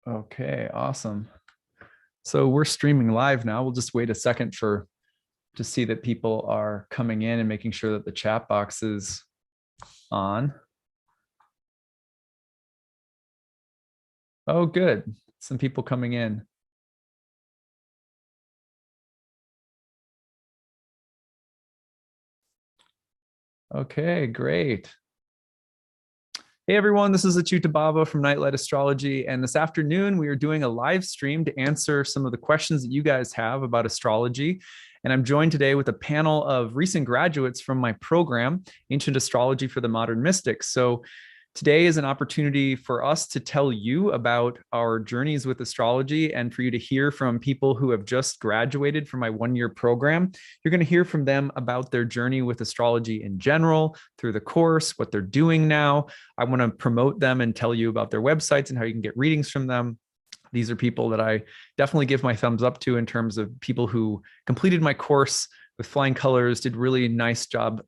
Okay, awesome. So we're streaming live now. We'll just wait a second to see that people are coming in and making sure that the chat box is on. Oh, good. Some people coming in. Okay, great. Hey everyone, this is Achuta Baba from Nightlight Astrology, and this afternoon we are doing a live stream to answer some of the questions that you guys have about astrology. And I'm joined today with a panel of recent graduates from my program, Ancient Astrology for the Modern Mystics. So today is an opportunity for us to tell you about our journeys with astrology and for you to hear from people who have just graduated from my one-year program. You're going to hear from them about their journey with astrology in general, through the course, what they're doing now. I want to promote them and tell you about their websites and how you can get readings from them. These are people that I definitely give my thumbs up to in terms of people who completed my course with flying colors, did really nice job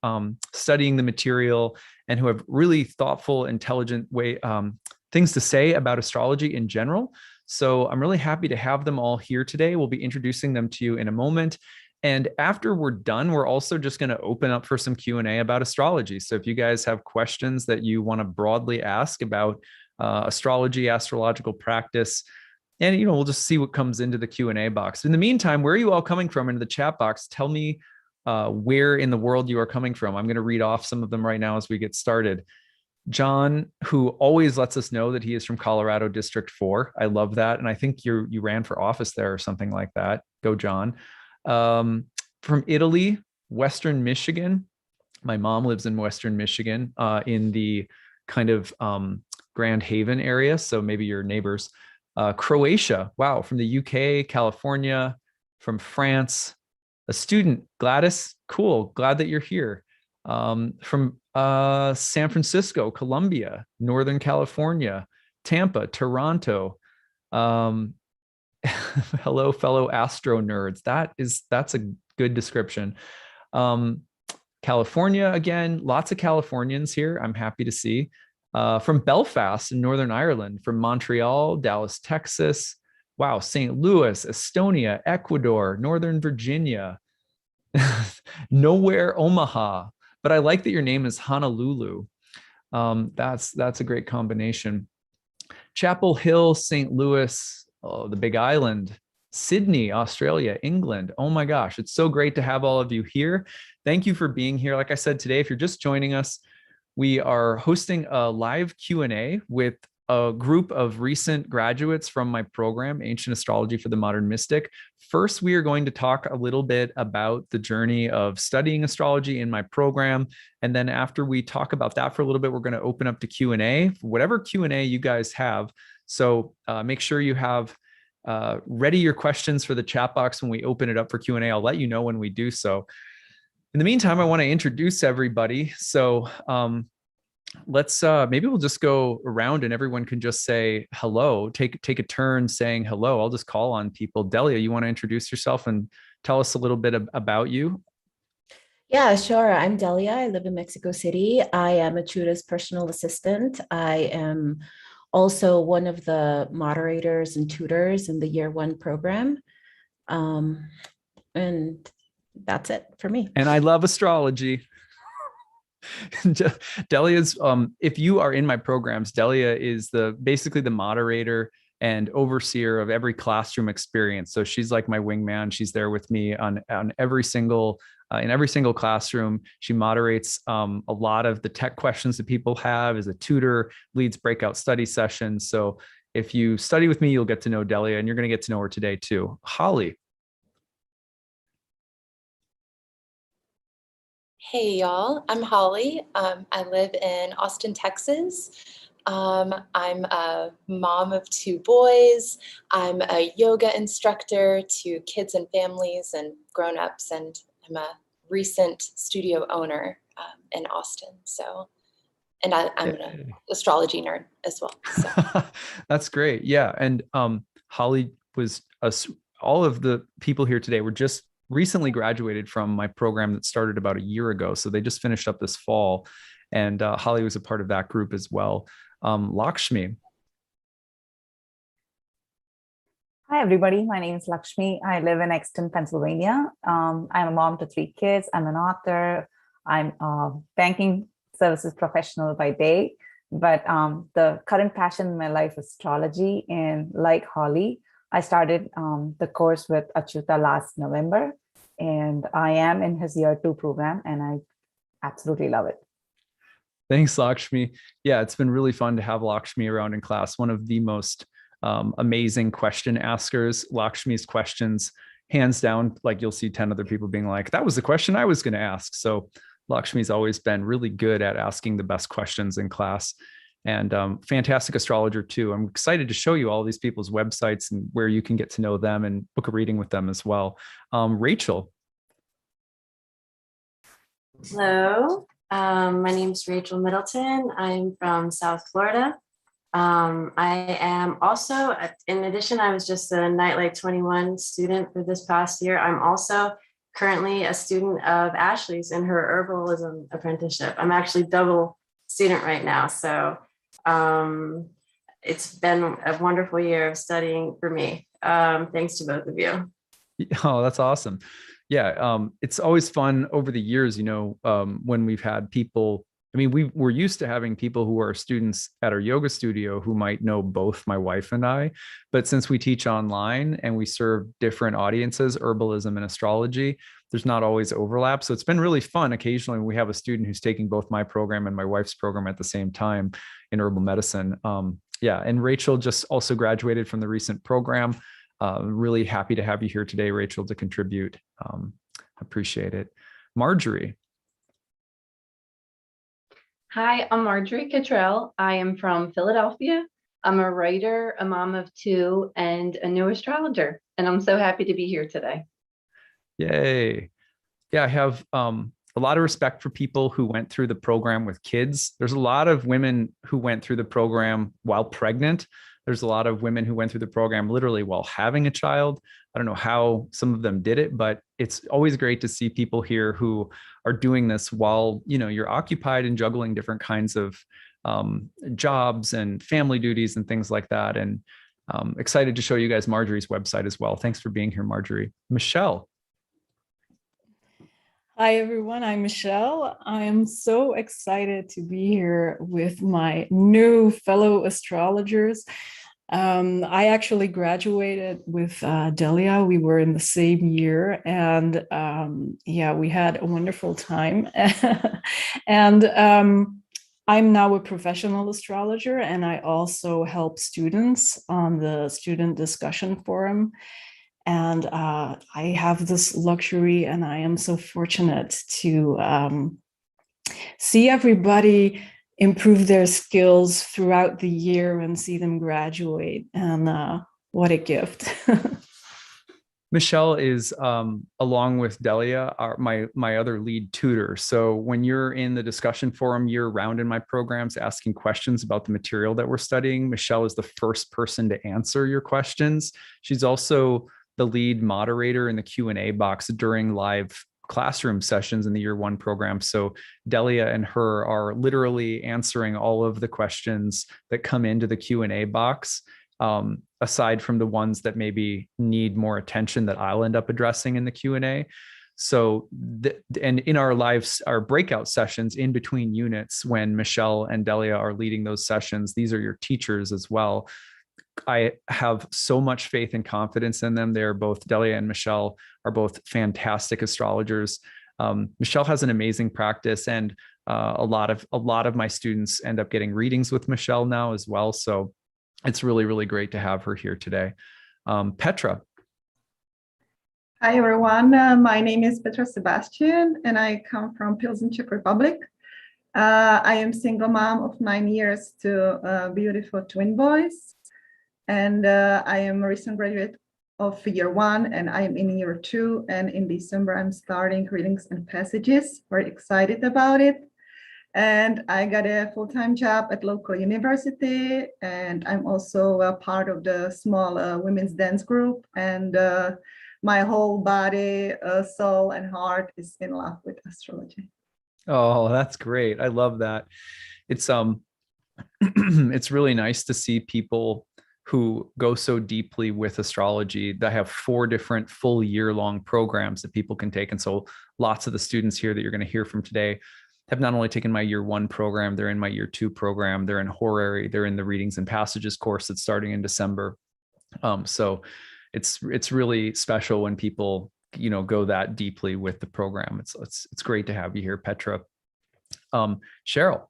studying the material, and who have really thoughtful, intelligent things to say about astrology in general. So I'm really happy to have them all here today. We'll be introducing them to you in a moment. And after we're done, we're also just going to open up for some Q&A about astrology. So if you guys have questions that you want to broadly ask about astrology, astrological practice, and we'll just see what comes into the Q&A box. In the meantime, where are you all coming from into the chat box? Tell me where in the world you are coming from. I'm going to read off some of them right now as we get started. John, who always lets us know that he is from Colorado District 4. I love that. And I think you ran for office there or something like that. Go, John. From Italy, Western Michigan. My mom lives in Western Michigan in the kind of Grand Haven area. So maybe your neighbors. Croatia, wow, from the UK, California, from France, a student, Gladys, cool, glad that you're here. From San Francisco, Colombia, Northern California, Tampa, Toronto. Hello, fellow astro nerds. That's a good description. California, again, lots of Californians here. I'm happy to see. From Belfast in Northern Ireland, from Montreal, Dallas, Texas. Wow, St. Louis, Estonia, Ecuador, Northern Virginia, nowhere Omaha. But I like that your name is Honolulu. That's a great combination. Chapel Hill, St. Louis, oh, the Big Island, Sydney, Australia, England. Oh my gosh, it's so great to have all of you here. Thank you for being here. Like I said today, if you're just joining us, we are hosting a live Q&A with a group of recent graduates from my program, Ancient Astrology for the Modern Mystic. First, we are going to talk a little bit about the journey of studying astrology in my program. And then after we talk about that for a little bit, we're going to open up to Q&A, whatever Q&A you guys have. So make sure you have ready your questions for the chat box when we open it up for Q&A. I'll let you know when we do so. In the meantime, I want to introduce everybody. So let's maybe we'll just go around and everyone can just say hello. Take a turn saying hello. I'll just call on people. Delia, you want to introduce yourself and tell us a little bit about you? Yeah, sure. I'm Delia. I live in Mexico City. I am Achuta's personal assistant. I am also one of the moderators and tutors in the year one program. And that's it for me. And I love astrology. Delia's, if you are in my programs, Delia is basically the moderator and overseer of every classroom experience. So she's like my wingman. She's there with me on every single in every single classroom. She moderates a lot of the tech questions that people have, as a tutor, leads breakout study sessions. So if you study with me, you'll get to know Delia, and you're going to get to know her today too. Holly. Hey y'all, I'm Holly. I live in Austin, Texas. I'm a mom of 2 boys. I'm a yoga instructor to kids and families and grown-ups, and I'm a recent studio owner in Austin. So, and I'm an astrology nerd as well. So. That's great. Yeah, and Holly was all of the people here today were just recently graduated from my program that started about a year ago. So they just finished up this fall, and Holly was a part of that group as well. Lakshmi. Hi, everybody. My name is Lakshmi. I live in Exton, Pennsylvania. I'm a mom to 3 kids. I'm an author. I'm a banking services professional by day, but the current passion in my life is astrology. And like Holly, I started the course with Achyuta last November, and I am in his year 2 program, and I absolutely love it. Thanks, Lakshmi. Yeah, it's been really fun to have Lakshmi around in class. One of the most amazing question askers. Lakshmi's questions, hands down, like you'll see 10 other people being like, that was the question I was going to ask. So Lakshmi's always been really good at asking the best questions in class, and fantastic astrologer too. I'm excited to show you all these people's websites and where you can get to know them and book a reading with them as well. Rachel. Hello, my name is Rachel Middleton. I'm from South Florida. I am also, in addition, I was just a Nightlight 21 student for this past year. I'm also currently a student of Ashley's in her herbalism apprenticeship. I'm actually double student right now. So it's been a wonderful year of studying for me. Thanks to both of you. Oh, that's awesome. Yeah, it's always fun over the years, when we've had people. I mean, we're used to having people who are students at our yoga studio who might know both my wife and I, but since we teach online and we serve different audiences, herbalism and astrology, there's not always overlap. So it's been really fun. Occasionally we have a student who's taking both my program and my wife's program at the same time in herbal medicine. Yeah, and Rachel just also graduated from the recent program. Really happy to have you here today, Rachel, to contribute. Appreciate it. Marjorie. Hi, I'm Marjorie Cottrell. I am from Philadelphia. I'm a writer, a mom of 2, and a new astrologer. And I'm so happy to be here today. Yay. Yeah, I have a lot of respect for people who went through the program with kids. There's a lot of women who went through the program while pregnant. There's a lot of women who went through the program literally while having a child. I don't know how some of them did it, but it's always great to see people here who are doing this while, you're occupied and juggling different kinds of jobs and family duties and things like that. And excited to show you guys Marjorie's website as well. Thanks for being here, Marjorie. Michelle. Hi, everyone. I'm Michelle. I am so excited to be here with my new fellow astrologers. I actually graduated with Delia. We were in the same year, and yeah, we had a wonderful time. And I'm now a professional astrologer, and I also help students on the student discussion forum. And I have this luxury, and I am so fortunate to see everybody improve their skills throughout the year and see them graduate. And what a gift. Michelle is, along with Delia, my other lead tutor. So when you're in the discussion forum year round in my programs, asking questions about the material that we're studying, Michelle is the first person to answer your questions. She's also the lead moderator in the Q&A box during live classroom sessions in the year 1 program. So Delia and her are literally answering all of the questions that come into the Q&A box, aside from the ones that maybe need more attention that I'll end up addressing in the Q&A. So, and in our breakout sessions in between units, when Michelle and Delia are leading those sessions, these are your teachers as well. I have so much faith and confidence in them. They're both, Delia and Michelle are both fantastic astrologers. Michelle has an amazing practice, and a lot of my students end up getting readings with Michelle now as well. So it's really, really great to have her here today. Petra. Hi, everyone. My name is Petra Sebastian, and I come from Pilsen, Czech Republic. I am single mom of 9 years to beautiful twin boys. And I am a recent graduate of year 1, and I am in year 2. And in December, I'm starting readings and passages. Very excited about it. And I got a full-time job at local university. And I'm also a part of the small women's dance group. And my whole body, soul, and heart is in love with astrology. Oh, that's great. I love that. It's it's really nice to see people who go so deeply with astrology. That have 4 different full year-long programs that people can take. And so lots of the students here that you're going to hear from today have not only taken my year 1 program, they're in my year 2 program, they're in horary, they're in the readings and passages course that's starting in December. So it's really special when people, you know, go that deeply with the program. It's great to have you here, Petra. Cheryl.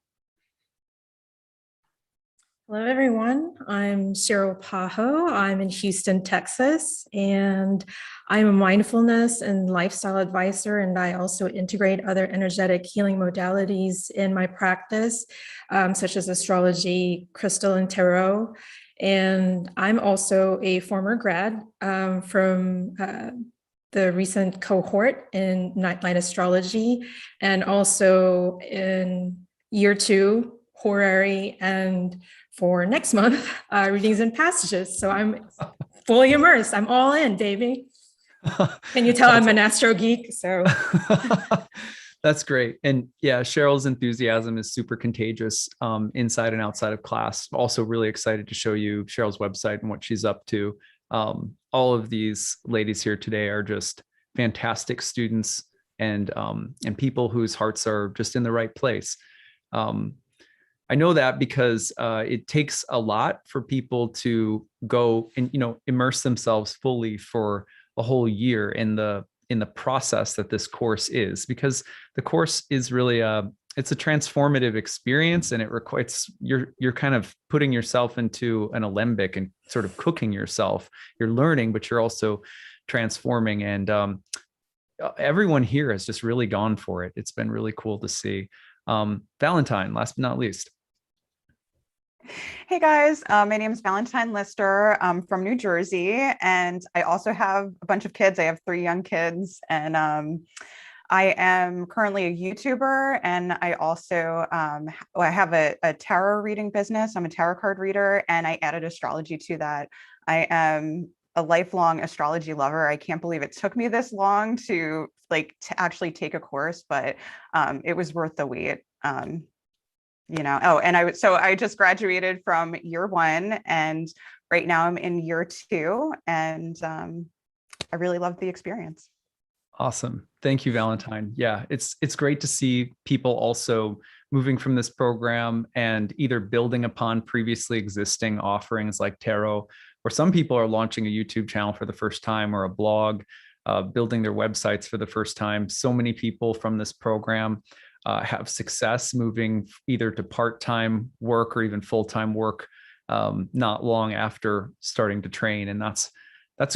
Hello, everyone. I'm Cheryl Pajo. I'm in Houston, Texas, and I'm a mindfulness and lifestyle advisor, and I also integrate other energetic healing modalities in my practice, such as astrology, crystal, and tarot. And I'm also a former grad from the recent cohort in Nightlight Astrology, and also in year 2, horary, and for next month, readings and passages. So I'm fully immersed. I'm all in, baby. Can you tell I'm an astro geek? So that's great. And yeah, Cheryl's enthusiasm is super contagious, inside and outside of class. Also really excited to show you Cheryl's website and what she's up to. All of these ladies here today are just fantastic students and people whose hearts are just in the right place. I know that because it takes a lot for people to go and, you know, immerse themselves fully for a whole year in the process that this course is, because the course is really it's a transformative experience, and it requires you're kind of putting yourself into an alembic and sort of cooking yourself. You're learning, but you're also transforming, and everyone here has just really gone for it. It's been really cool to see. Valentine, last but not least. Hey guys, my name is Valentine Lister. I'm from New Jersey, and I also have a bunch of kids. I have 3 young kids, and I am currently a YouTuber, and I also I have a tarot reading business. I'm a tarot card reader, and I added astrology to that. I am a lifelong astrology lover. I can't believe it took me this long to actually take a course, but it was worth the wait. You know, oh, and I just graduated from year 1, and right now I'm in year 2, and I really love the experience. Awesome. Thank you, Valentine. Yeah, it's great to see people also moving from this program and either building upon previously existing offerings like tarot, or some people are launching a YouTube channel for the first time, or a blog, building their websites for the first time. So many people from this program have success moving either to part-time work or even full-time work not long after starting to train. And that's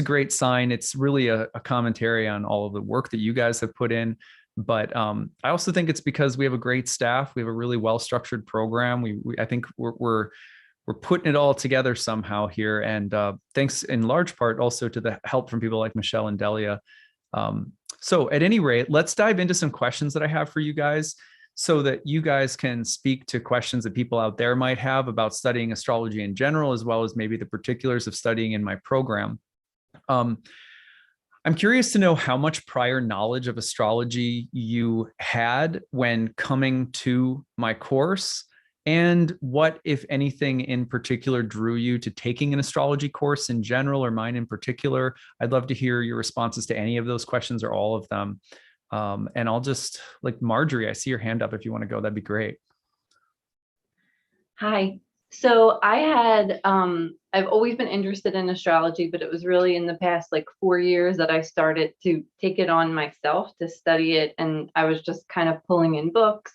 a great sign. It's really a commentary on all of the work that you guys have put in. But I also think it's because we have a great staff. We have a really well-structured program. I think we're putting it all together somehow here. And thanks in large part also to the help from people like Michelle and Delia. So at any rate, let's dive into some questions that I have for you guys, so that you guys can speak to questions that people out there might have about studying astrology in general, as well as maybe the particulars of studying in my program. I'm curious to know how much prior knowledge of astrology you had when coming to my course, and what, if anything, in particular drew you to taking an astrology course in general, or mine in particular. I'd love to hear your responses to any of those questions or all of them. And I'll just, like, Marjorie, I see your hand up. If you want to go, that'd be great. Hi. So I had, I've always been interested in astrology, but it was really in the past 4 years that I started to take it on myself to study it. And I was just kind of pulling in books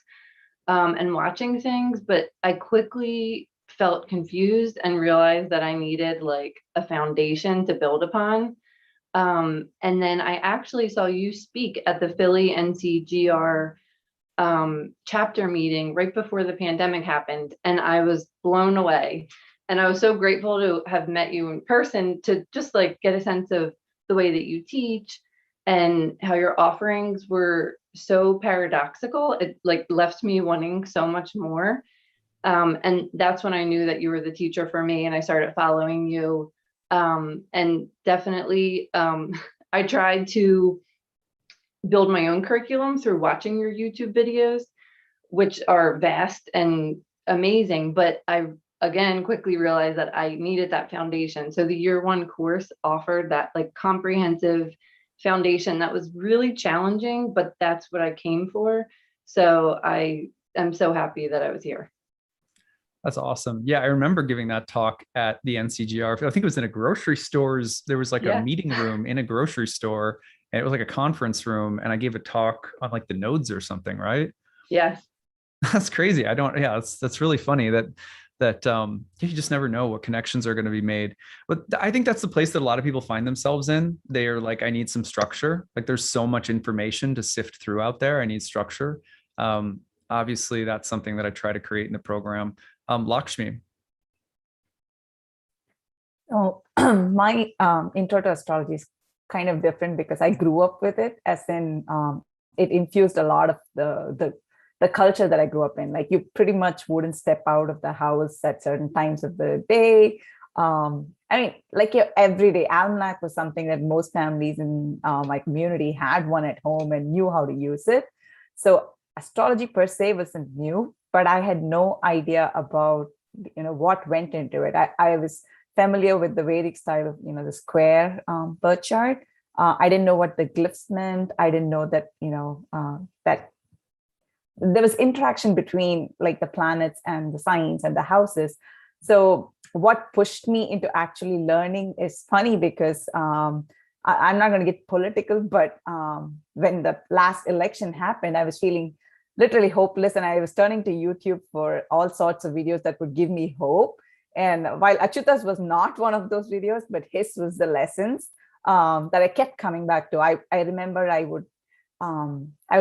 and watching things, but I quickly felt confused and realized that I needed a foundation to build upon. And then I actually saw you speak at the Philly NCGR chapter meeting right before the pandemic happened, and I was blown away. And I was so grateful to have met you in person to just get a sense of the way that you teach and how your offerings were so paradoxical. It left me wanting so much more. And that's when I knew that you were the teacher for me, and I started following you. And definitely, I tried to build my own curriculum through watching your YouTube videos, which are vast and amazing. But I again quickly realized that I needed that foundation. So the year one course offered that like comprehensive foundation that was really challenging, but that's what I came for. So I am so happy that I was here. That's awesome. Yeah, I remember giving that talk at the NCGR. I think it was in a grocery stores. There was like a meeting room in a grocery store, and it was like a conference room. And I gave a talk on like the nodes or something, right? Yes. That's crazy. That's really funny that you just never know what connections are going to be made. But I think that's the place that a lot of people find themselves in. They are like, I need some structure. Like there's so much information to sift through out there. I need structure. Obviously, that's something that I try to create in the program. Lakshmi. Oh, my intro to astrology is kind of different because I grew up with it, as in it infused a lot of the culture that I grew up in. Like you pretty much wouldn't step out of the house at certain times of the day. I mean, like your everyday almanac was something that most families in my community had one at home and knew how to use it. So astrology per se wasn't new, but I had no idea about, what went into it. I was familiar with the Vedic style of, the square birth chart. I didn't know what the glyphs meant. I didn't know that, that there was interaction between like the planets and the signs and the houses. So what pushed me into actually learning is funny because I'm not going to get political, but when the last election happened, I was feeling literally hopeless. And I was turning to YouTube for all sorts of videos that would give me hope. And while Achyuta's was not one of those videos, but his was the lessons that I kept coming back to. I remember I would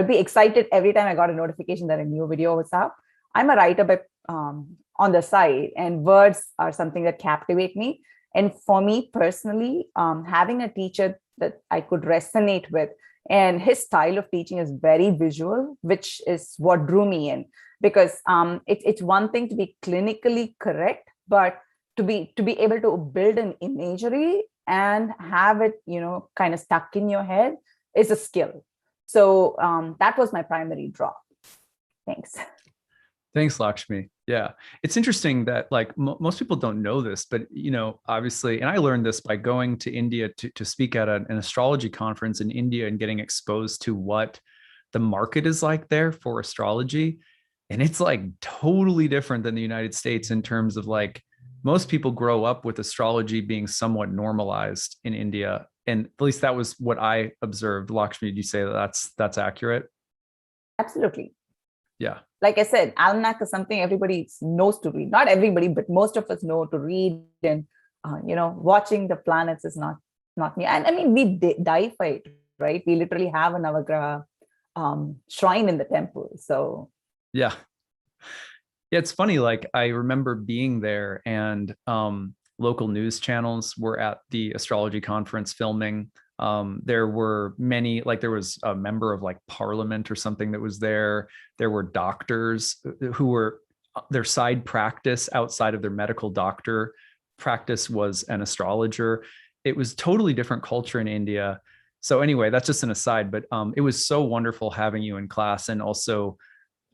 be excited every time I got a notification that a new video was up. I'm a writer by, on the side, and words are something that captivate me. And for me personally, having a teacher that I could resonate with, and his style of teaching is very visual, which is what drew me in. Because it's one thing to be clinically correct, but to be able to build an imagery and have it, kind of stuck in your head is a skill. So that was my primary draw. Thanks. Thanks, Lakshmi. Yeah, it's interesting that like most people don't know this, but obviously, and I learned this by going to India to speak at an astrology conference in India and getting exposed to what the market is like there for astrology. And it's like totally different than the United States in terms of like most people grow up with astrology being somewhat normalized in India. And at least that was what I observed. Lakshmi, did you say that's accurate? Absolutely. Yeah. Like I said, almanac is something everybody knows to read. Not everybody, but most of us know to read. And watching the planets is not me. And I mean, we deify it, right? We literally have a Navagraha shrine in the temple. So yeah, it's funny. Like I remember being there, and local news channels were at the astrology conference filming. There were many, like there was a member of like parliament or something that was there. There were doctors who were, their side practice outside of their medical doctor practice was an astrologer. It was totally different culture in India. So anyway, that's just an aside, but it was so wonderful having you in class and also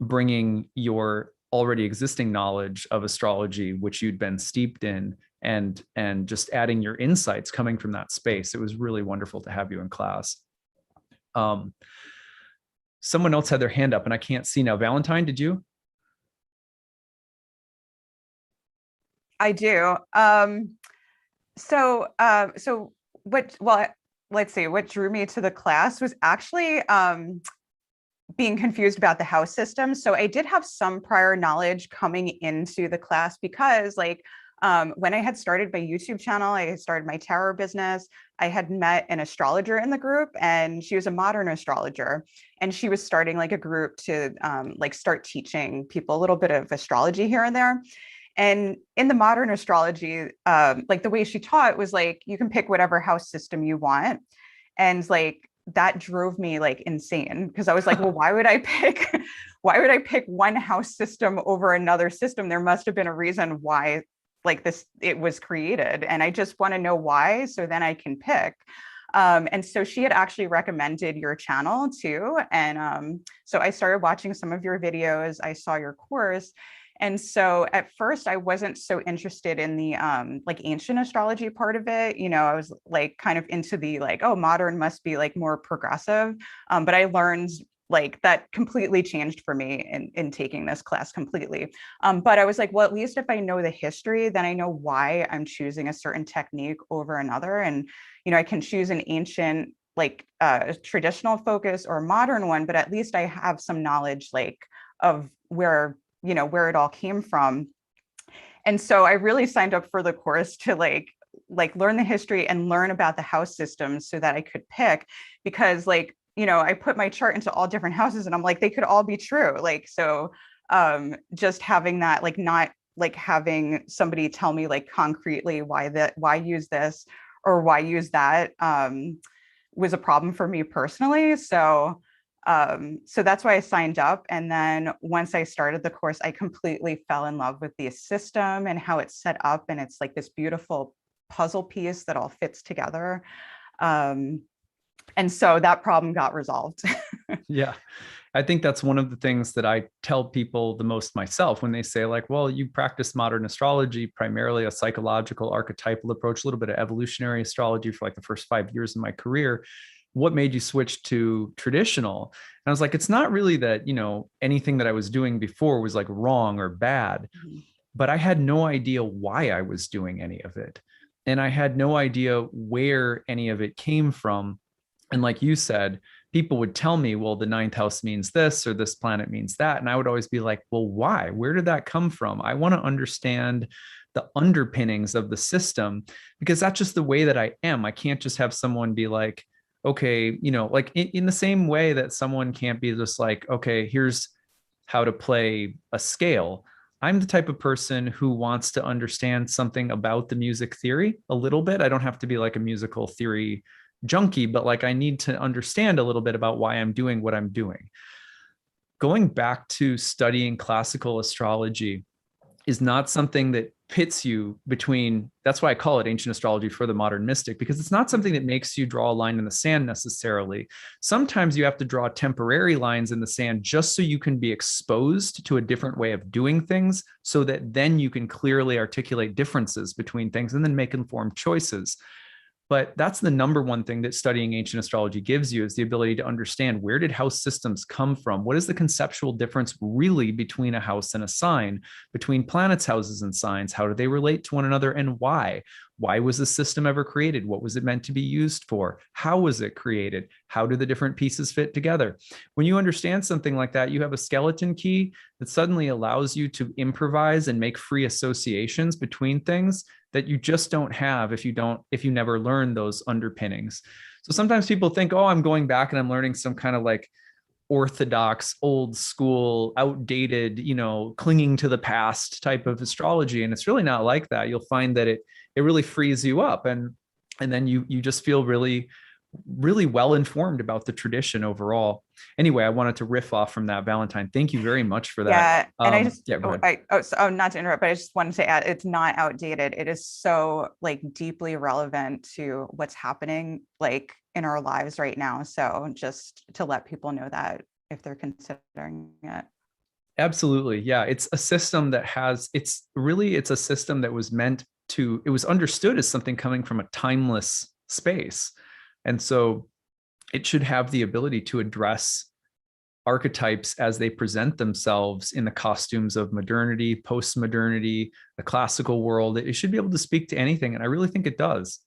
bringing your already existing knowledge of astrology, which you'd been steeped in, and just adding your insights coming from that space. It was really wonderful to have you in class. Someone else had their hand up and I can't see now. Valentine, did you? I do. Let's see, what drew me to the class was actually being confused about the house system. So I did have some prior knowledge coming into the class because when I had started my YouTube channel, I had started my tarot business, I had met an astrologer in the group, and she was a modern astrologer. And she was starting like a group to start teaching people a little bit of astrology here and there. And in the modern astrology, the way she taught was like, you can pick whatever house system you want. And that drove me insane, because I was like, well, why would I pick one house system over another system? There must have been a reason why it was created. And I just want to know why, so then I can pick. And so she had actually recommended your channel too. And so I started watching some of your videos. I saw your course. And so at first I wasn't so interested in the like ancient astrology part of it. You know, I was like kind of into the like, oh, modern must be like more progressive. But I learned like that completely changed for me in taking this class completely. But I was like, well, at least if I know the history, then I know why I'm choosing a certain technique over another. And, you know, I can choose an ancient like traditional focus or modern one, but at least I have some knowledge like of where, you know, where it all came from. And so I really signed up for the course to like learn the history and learn about the house systems so that I could pick, because like, you know, I put my chart into all different houses and I'm like, they could all be true. Like, so just having that, like not like having somebody tell me like concretely why use this or why use that was a problem for me personally. So that's why I signed up. And then once I started the course, I completely fell in love with the system and how it's set up. And it's like this beautiful puzzle piece that all fits together. And so that problem got resolved. Yeah. I think that's one of the things that I tell people the most myself when they say like, well, you practice modern astrology, primarily a psychological archetypal approach, a little bit of evolutionary astrology for like the first 5 years of my career. What made you switch to traditional? And I was like, it's not really that, you know, anything that I was doing before was like wrong or bad, but I had no idea why I was doing any of it. And I had no idea where any of it came from. And like you said, people would tell me, well, the ninth house means this, or this planet means that. And I would always be like, well, why? Where did that come from? I want to understand the underpinnings of the system, because that's just the way that I am. I can't just have someone be like, okay, you know, like in the same way that someone can't be just like, okay, here's how to play a scale. I'm the type of person who wants to understand something about the music theory a little bit. I don't have to be like a musical theory junkie, but like I need to understand a little bit about why I'm doing what I'm doing. Going back to studying classical astrology is not something that pits you between, that's why I call it ancient astrology for the modern mystic, because it's not something that makes you draw a line in the sand necessarily. Sometimes you have to draw temporary lines in the sand just so you can be exposed to a different way of doing things, so that then you can clearly articulate differences between things and then make informed choices. But that's the number one thing that studying ancient astrology gives you, is the ability to understand, where did house systems come from? What is the conceptual difference really between a house and a sign, between planets, houses, and signs? How do they relate to one another, and why? Why was the system ever created? What was it meant to be used for? How was it created? How do the different pieces fit together? When you understand something like that, you have a skeleton key that suddenly allows you to improvise and make free associations between things that you just don't have if you never learn those underpinnings. So sometimes people think, oh, I'm going back and I'm learning some kind of like orthodox, old school, outdated, you know, clinging to the past type of astrology. And it's really not like that. You'll find that it really frees you up. And then you just feel really, really well informed about the tradition overall. Anyway, I wanted to riff off from that, Valentine. Thank you very much for that. Yeah, and I just, go ahead. not to interrupt, but I just wanted to add, it's not outdated. It is so like deeply relevant to what's happening like in our lives right now. So just to let people know that if they're considering it. Absolutely. Yeah. It's a system that it's a system that was meant to, it was understood as something coming from a timeless space. And so it should have the ability to address archetypes as they present themselves in the costumes of modernity, post-modernity, the classical world. It should be able to speak to anything. And I really think it does.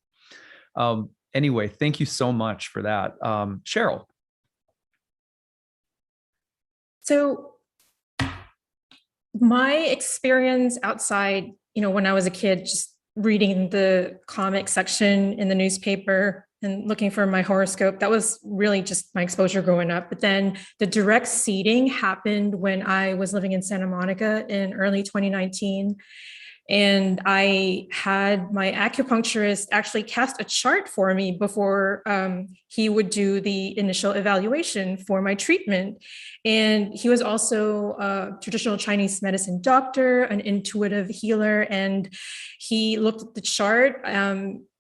Anyway, thank you so much for that. Cheryl. So my experience outside, when I was a kid, just reading the comic section in the newspaper and looking for my horoscope, that was really just my exposure growing up. But then the direct seeding happened when I was living in Santa Monica in early 2019. And I had my acupuncturist actually cast a chart for me before he would do the initial evaluation for my treatment. And he was also a traditional Chinese medicine doctor, an intuitive healer. And he looked at the chart,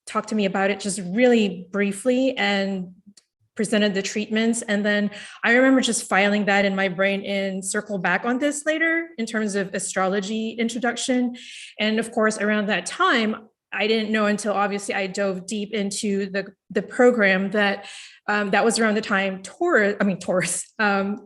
talked to me about it just really briefly. And presented the treatments. And then I remember just filing that in my brain and circle back on this later in terms of astrology introduction. And of course, around that time, I didn't know until obviously I dove deep into the program that that was around the time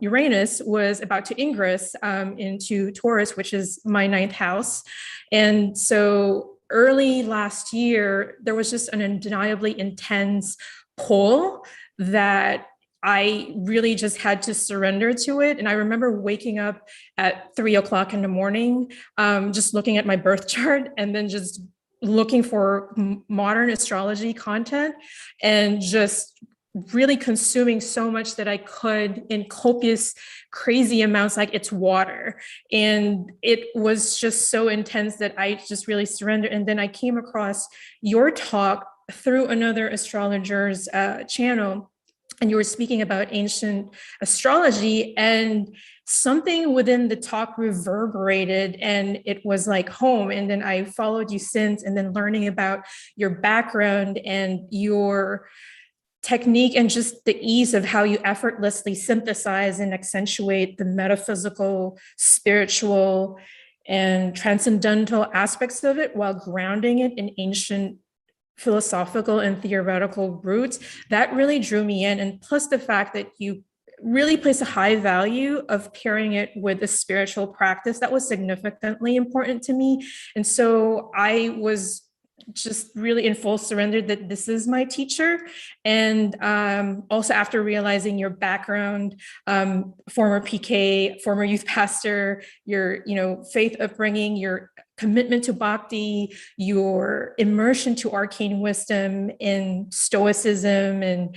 Uranus was about to ingress into Taurus, which is my 9th house. And so early last year, there was just an undeniably intense pull that I really just had to surrender to it. And I remember waking up at 3 o'clock in the morning, just looking at my birth chart and then just looking for modern astrology content and just really consuming so much that I could in copious, crazy amounts, like it's water. And it was just so intense that I just really surrendered. And then I came across your talk through another astrologer's channel, and you were speaking about ancient astrology, and something within the talk reverberated and it was like home. And then I followed you since, and then learning about your background and your technique and just the ease of how you effortlessly synthesize and accentuate the metaphysical, spiritual, and transcendental aspects of it while grounding it in ancient philosophical and theoretical roots, that really drew me in. And plus the fact that you really place a high value of pairing it with a spiritual practice, that was significantly important to me. And so I was just really in full surrender that this is my teacher. And also after realizing your background, former PK, former youth pastor, your faith upbringing, your commitment to bhakti, your immersion to arcane wisdom in stoicism and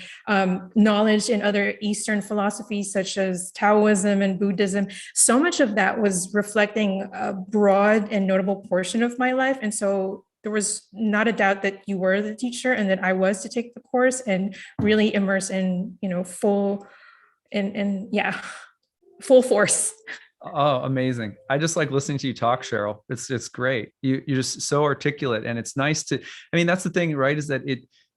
knowledge in other Eastern philosophies such as Taoism and Buddhism, so much of that was reflecting a broad and notable portion of my life. And so there was not a doubt that you were the teacher and that I was to take the course and really immerse in, full force. Oh, amazing. I just like listening to you talk, Cheryl. It's great. You're just so articulate, and it's nice to, that's the thing, right? Is that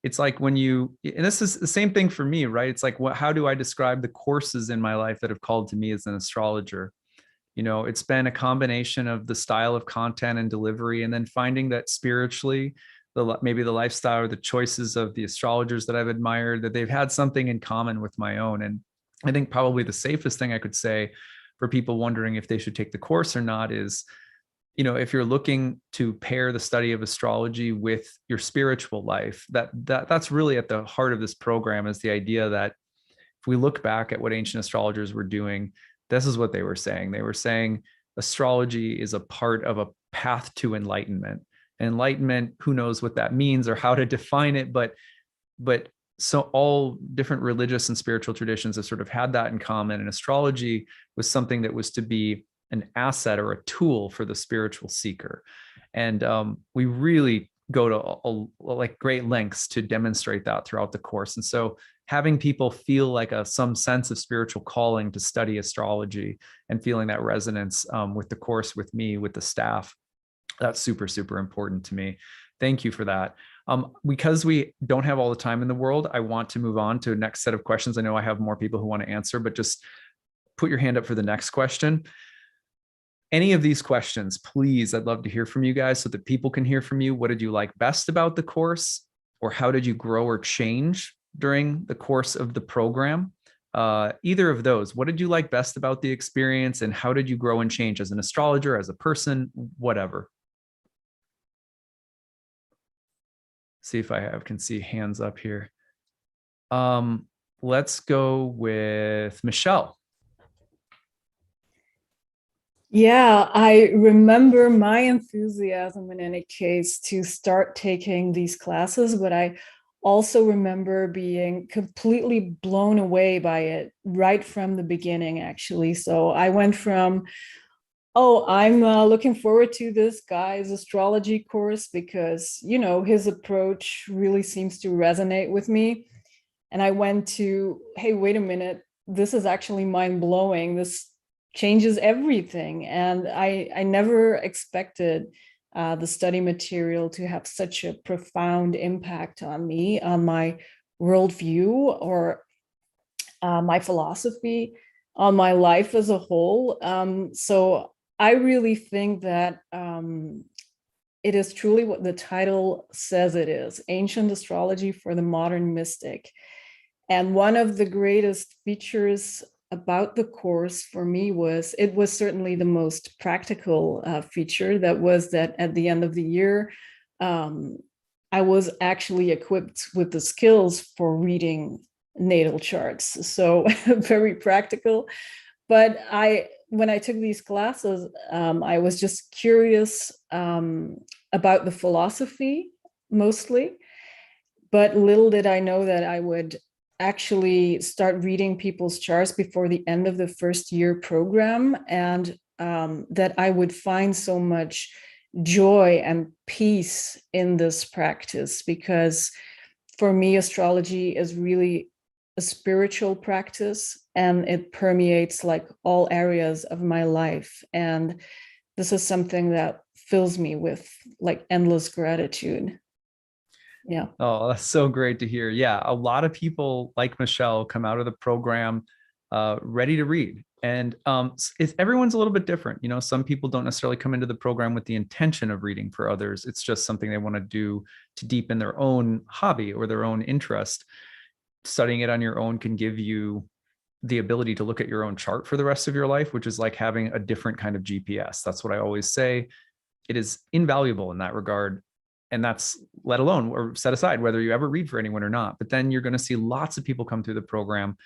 it's like when you, and this is the same thing for me, right? It's like, how do I describe the courses in my life that have called to me as an astrologer? It's been a combination of the style of content and delivery, and then finding that spiritually, maybe the lifestyle or the choices of the astrologers that I've admired, that they've had something in common with my own. And I think probably the safest thing I could say for people wondering if they should take the course or not is, if you're looking to pair the study of astrology with your spiritual life, that's really at the heart of this program, is the idea that if we look back at what ancient astrologers were doing, this is what they were saying. They were saying astrology is a part of a path to enlightenment. Enlightenment, who knows what that means or how to define it, but so all different religious and spiritual traditions have sort of had that in common. And astrology was something that was to be an asset or a tool for the spiritual seeker. And we really go to great lengths to demonstrate that throughout the course. And so having people feel like some sense of spiritual calling to study astrology and feeling that resonance with the course, with me, with the staff, that's super, super important to me. Thank you for that. Because we don't have all the time in the world, I want to move on to the next set of questions. I know I have more people who want to answer, but just put your hand up for the next question. Any of these questions, please, I'd love to hear from you guys so that people can hear from you. What did you like best about the course? Or how did you grow or change during the course of the program? Either of those. What did you like best about the experience, and how did you grow and change as an astrologer, as a person, whatever? See if I can see hands up here. Let's go with Michelle. Yeah, I remember my enthusiasm in any case to start taking these classes, but I also remember being completely blown away by it right from the beginning, actually. So I went from, I'm looking forward to this guy's astrology course because, his approach really seems to resonate with me. And I went to, hey, wait a minute, this is actually mind-blowing. This changes everything. And I never expected the study material to have such a profound impact on me, on my worldview, or my philosophy on my life as a whole. So I really think that it is truly what the title says it is, Ancient Astrology for the Modern Mystic. And one of the greatest features about the course for me was, it was certainly the most practical feature, that was that at the end of the year, I was actually equipped with the skills for reading natal charts. So very practical. But when I took these classes, I was just curious about the philosophy mostly, but little did I know that I would actually start reading people's charts before the end of the first year program, and that I would find so much joy and peace in this practice, because for me, astrology is really a spiritual practice, and it permeates like all areas of my life. And this is something that fills me with like endless gratitude. Yeah. Oh, that's so great to hear. Yeah, a lot of people like Michelle come out of the program ready to read. And everyone's a little bit different. You know, some people don't necessarily come into the program with the intention of reading for others. It's just something they want to do to deepen their own hobby or their own interest. Studying it on your own can give you the ability to look at your own chart for the rest of your life, which is like having a different kind of GPS. That's what I always say. It is invaluable in that regard. And that's let alone or set aside whether you ever read for anyone or not. But then you're going to see lots of people come through the program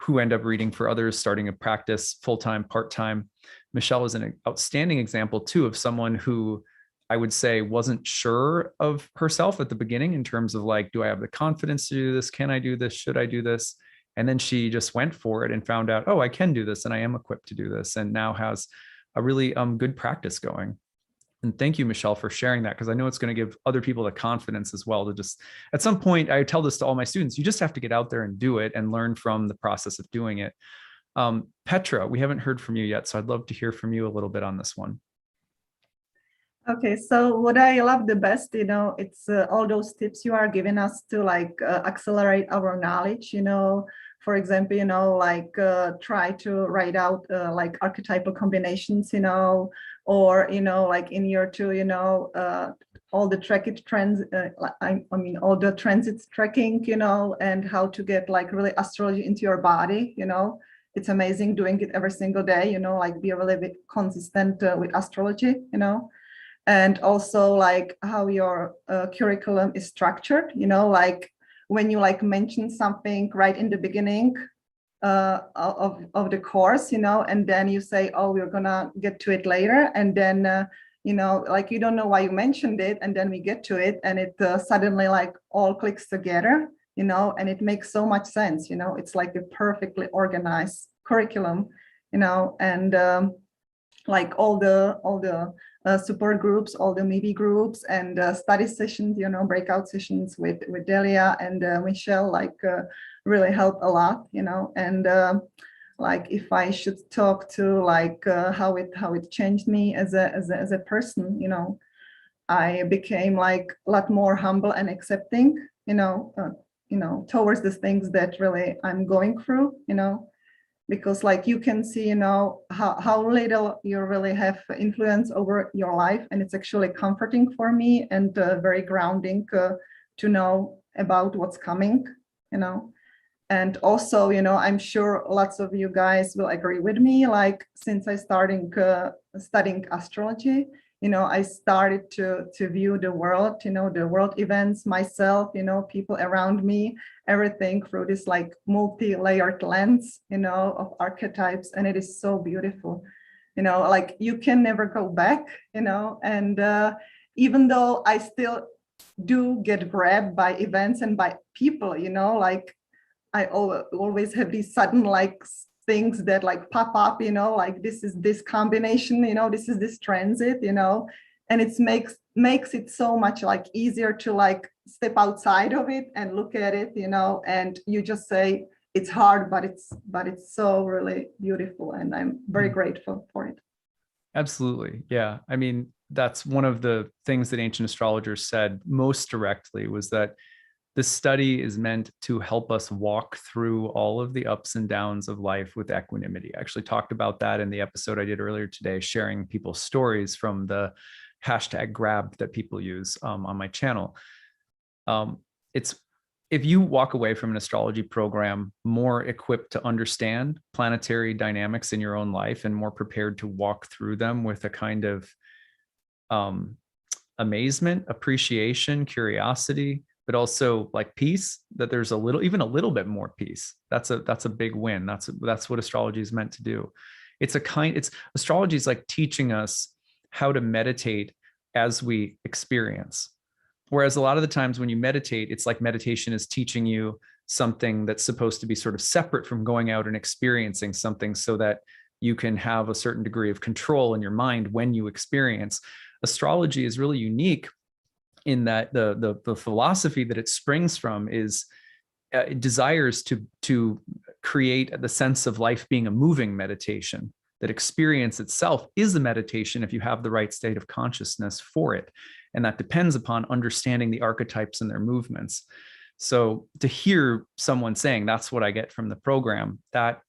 who end up reading for others, starting a practice full-time, part-time. Michelle is an outstanding example too of someone who I would say wasn't sure of herself at the beginning in terms of like, do I have the confidence to do this? Can I do this? Should I do this? And then she just went for it and found out, oh, I can do this and I am equipped to do this, and now has a really good practice going. And thank you, Michelle, for sharing that, because I know it's going to give other people the confidence as well to just, at some point, I tell this to all my students, you just have to get out there and do it and learn from the process of doing it. Petra, we haven't heard from you yet, so I'd love to hear from you a little bit on this one. Okay, so what I love the best, it's all those tips you are giving us to like accelerate our knowledge, for example, like try to write out like archetypal combinations, or, like in year 2, all the trends, all the transits tracking, and how to get like really astrology into your body, It's amazing doing it every single day, like be a little bit consistent with astrology, And also like how your curriculum is structured, like when you like mention something right in the beginning of the course, and then you say, oh, we're gonna get to it later. And then, like you don't know why you mentioned it. And then we get to it and it suddenly like all clicks together, and it makes so much sense, it's like a perfectly organized curriculum, and like all the support groups, all the MIDI groups and study sessions, breakout sessions with Delia and Michelle, like really help a lot, and like if I should talk to like how it changed me as a person, I became like a lot more humble and accepting, towards the things that really I'm going through, because like you can see, how little you really have influence over your life. And it's actually comforting for me and very grounding to know about what's coming, And also, I'm sure lots of you guys will agree with me, like since I started studying astrology, I started to view the world, the world events, myself, people around me, everything through this like multi-layered lens, of archetypes. And it is so beautiful, like you can never go back, and even though I still do get grabbed by events and by people, like I always have these sudden like things that like pop up, like this is this combination, this is this transit, and it makes it so much like easier to like step outside of it and look at it, and you just say it's hard, but it's so really beautiful, and I'm very grateful for it. Absolutely. Yeah. I mean, that's one of the things that ancient astrologers said most directly, was that This study is meant to help us walk through all of the ups and downs of life with equanimity. I actually talked about that in the episode I did earlier today, sharing people's stories from the hashtag grab that people use on my channel. It's if you walk away from an astrology program more equipped to understand planetary dynamics in your own life and more prepared to walk through them with a kind of amazement, appreciation, curiosity, but also like peace, that there's even a little bit more peace. That's a big win. That's what astrology is meant to do. Astrology is like teaching us how to meditate as we experience. Whereas a lot of the times when you meditate, it's like meditation is teaching you something that's supposed to be sort of separate from going out and experiencing something so that you can have a certain degree of control in your mind when you experience. Astrology is really unique in that the philosophy that it springs from is it desires to create the sense of life being a moving meditation, that experience itself is a meditation if you have the right state of consciousness for it. And that depends upon understanding the archetypes and their movements. So to hear someone saying that's what I get from the program, that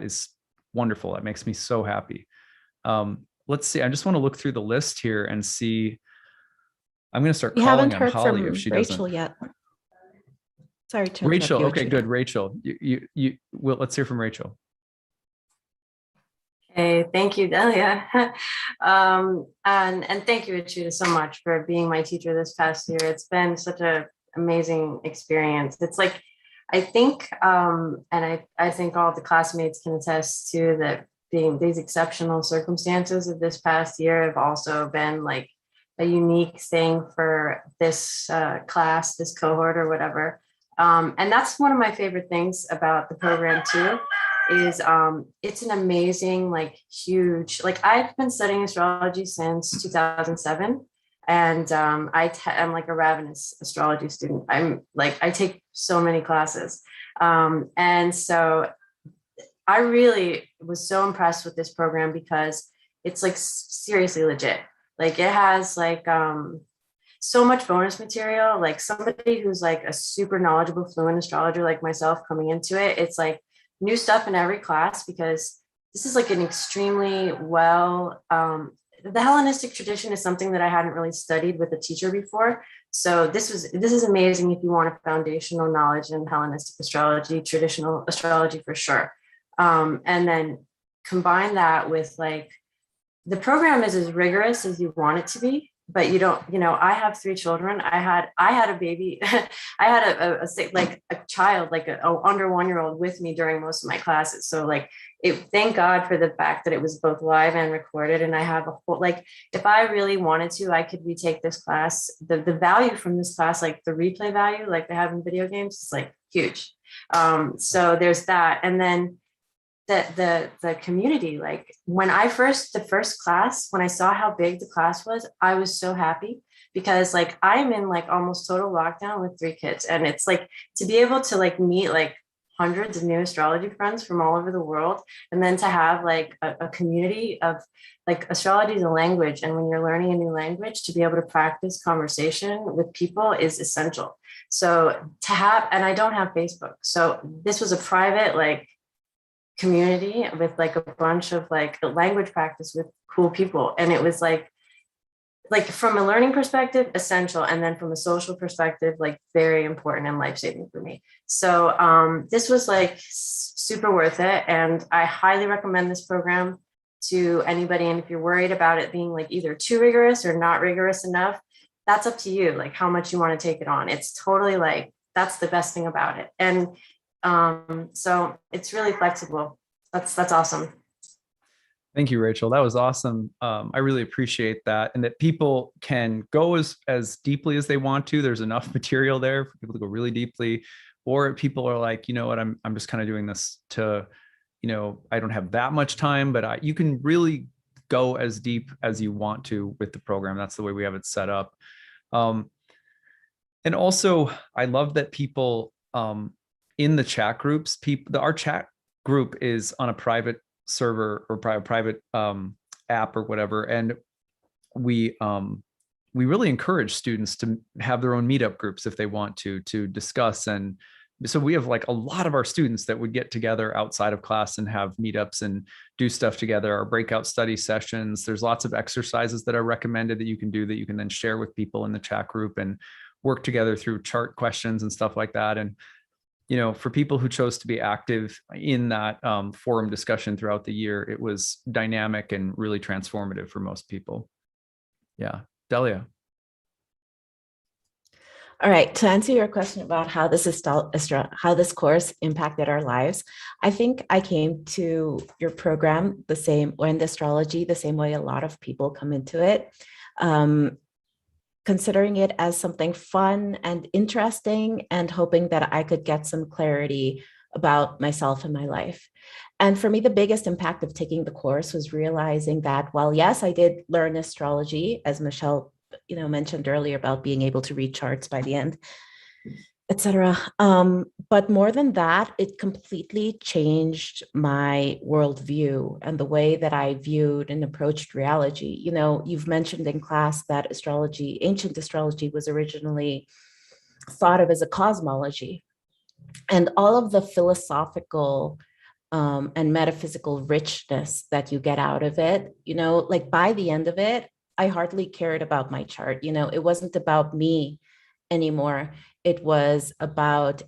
is wonderful. That makes me so happy. Let's see. I just want to look through the list here and see. I'm going to start calling on Holly if she doesn't. Rachel yet. Sorry to interrupt Rachel. you, Okay, Judah. good. Rachel, well, let's hear from Rachel. Hey, thank you, Delia. And thank you, Achuda, so much for being my teacher this past year. It's been such an amazing experience. It's like, I think, and I think all the classmates can attest to that, being these exceptional circumstances of this past year have also been like a unique thing for this class, this cohort or whatever. And that's one of my favorite things about the program too, is it's an amazing, like huge, like I've been studying astrology since 2007. And I'm like a ravenous astrology student. I take so many classes. And so I really was so impressed with this program because it's like seriously legit. Like it has like so much bonus material. Like somebody who's like a super knowledgeable, fluent astrologer like myself coming into it, it's like new stuff in every class because this is like an extremely well, the Hellenistic tradition is something that I hadn't really studied with a teacher before. So this is amazing if you want a foundational knowledge in Hellenistic astrology, traditional astrology for sure. And then combine that with like, the program is as rigorous as you want it to be, but you don't, I have 3 children. I had a baby. I had a child, like a under 1-year-old with me during most of my classes. So like thank God for the fact that it was both live and recorded. And I have a whole, like, if I really wanted to, I could retake this class. The value from this class, like the replay value, like they have in video games, is like huge. So there's that. And then the community, like when the first class, when I saw how big the class was, I was so happy because like I'm in like almost total lockdown with 3 kids. And it's like to be able to like meet like hundreds of new astrology friends from all over the world. And then to have like a community of like astrology is a language. And when you're learning a new language, to be able to practice conversation with people is essential. So and I don't have Facebook. So this was a private, like, community with like a bunch of like language practice with cool people. And it was like from a learning perspective, essential. And then from a social perspective, like very important and life-saving for me. So this was like super worth it. And I highly recommend this program to anybody. And if you're worried about it being like either too rigorous or not rigorous enough, that's up to you, like how much you want to take it on. It's totally like, that's the best thing about it. And so it's really flexible. That's awesome. Thank you, Rachel. That was awesome. I really appreciate that. And that people can go as deeply as they want to. There's enough material there for people to go really deeply. Or people are like, you know what, I'm just kind of doing this to, I don't have that much time, but you can really go as deep as you want to with the program. That's the way we have it set up. And also, I love that people, in the chat groups, our chat group is on a private server or private app or whatever, and we we really encourage students to have their own meetup groups if they want to discuss. And so we have like a lot of our students that would get together outside of class and have meetups and do stuff together, our breakout study sessions. There's lots of exercises that are recommended that you can do that you can then share with people in the chat group and work together through chart questions and stuff like that. And, you know, for people who chose to be active in that forum discussion throughout the year, it was dynamic and really transformative for most people. Yeah. Delia. All right, to answer your question about how this course impacted our lives, I think I came to your program the same, or in the astrology, the same way a lot of people come into it, considering it as something fun and interesting and hoping that I could get some clarity about myself and my life. And for me, the biggest impact of taking the course was realizing that while yes, I did learn astrology, as Michelle mentioned earlier about being able to read charts by the end, etc. But more than that, it completely changed my worldview and the way that I viewed and approached reality. You know, you've mentioned in class that astrology, ancient astrology, was originally thought of as a cosmology. And all of the philosophical and metaphysical richness that you get out of it, like by the end of it, I hardly cared about my chart. It wasn't about me anymore. It was about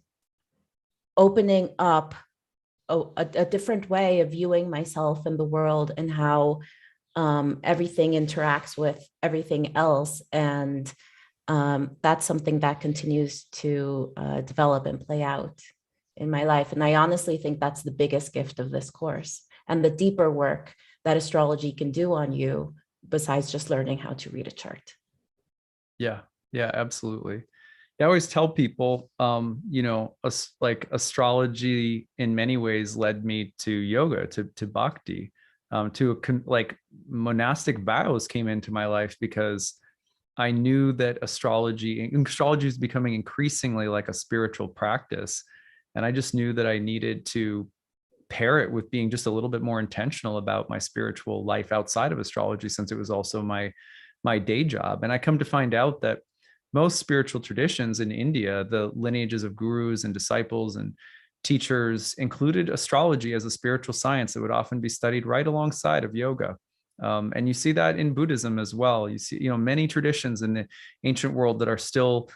opening up a different way of viewing myself and the world and how everything interacts with everything else. And that's something that continues to develop and play out in my life. And I honestly think that's the biggest gift of this course and the deeper work that astrology can do on you besides just learning how to read a chart. Yeah, absolutely. I always tell people, like astrology in many ways led me to yoga, to bhakti, like monastic vows came into my life because I knew that astrology is becoming increasingly like a spiritual practice. And I just knew that I needed to pair it with being just a little bit more intentional about my spiritual life outside of astrology, since it was also my day job. And I come to find out that most spiritual traditions in India, the lineages of gurus and disciples and teachers, included astrology as a spiritual science that would often be studied right alongside of yoga. And you see that in Buddhism as well. You see, many traditions in the ancient world that are still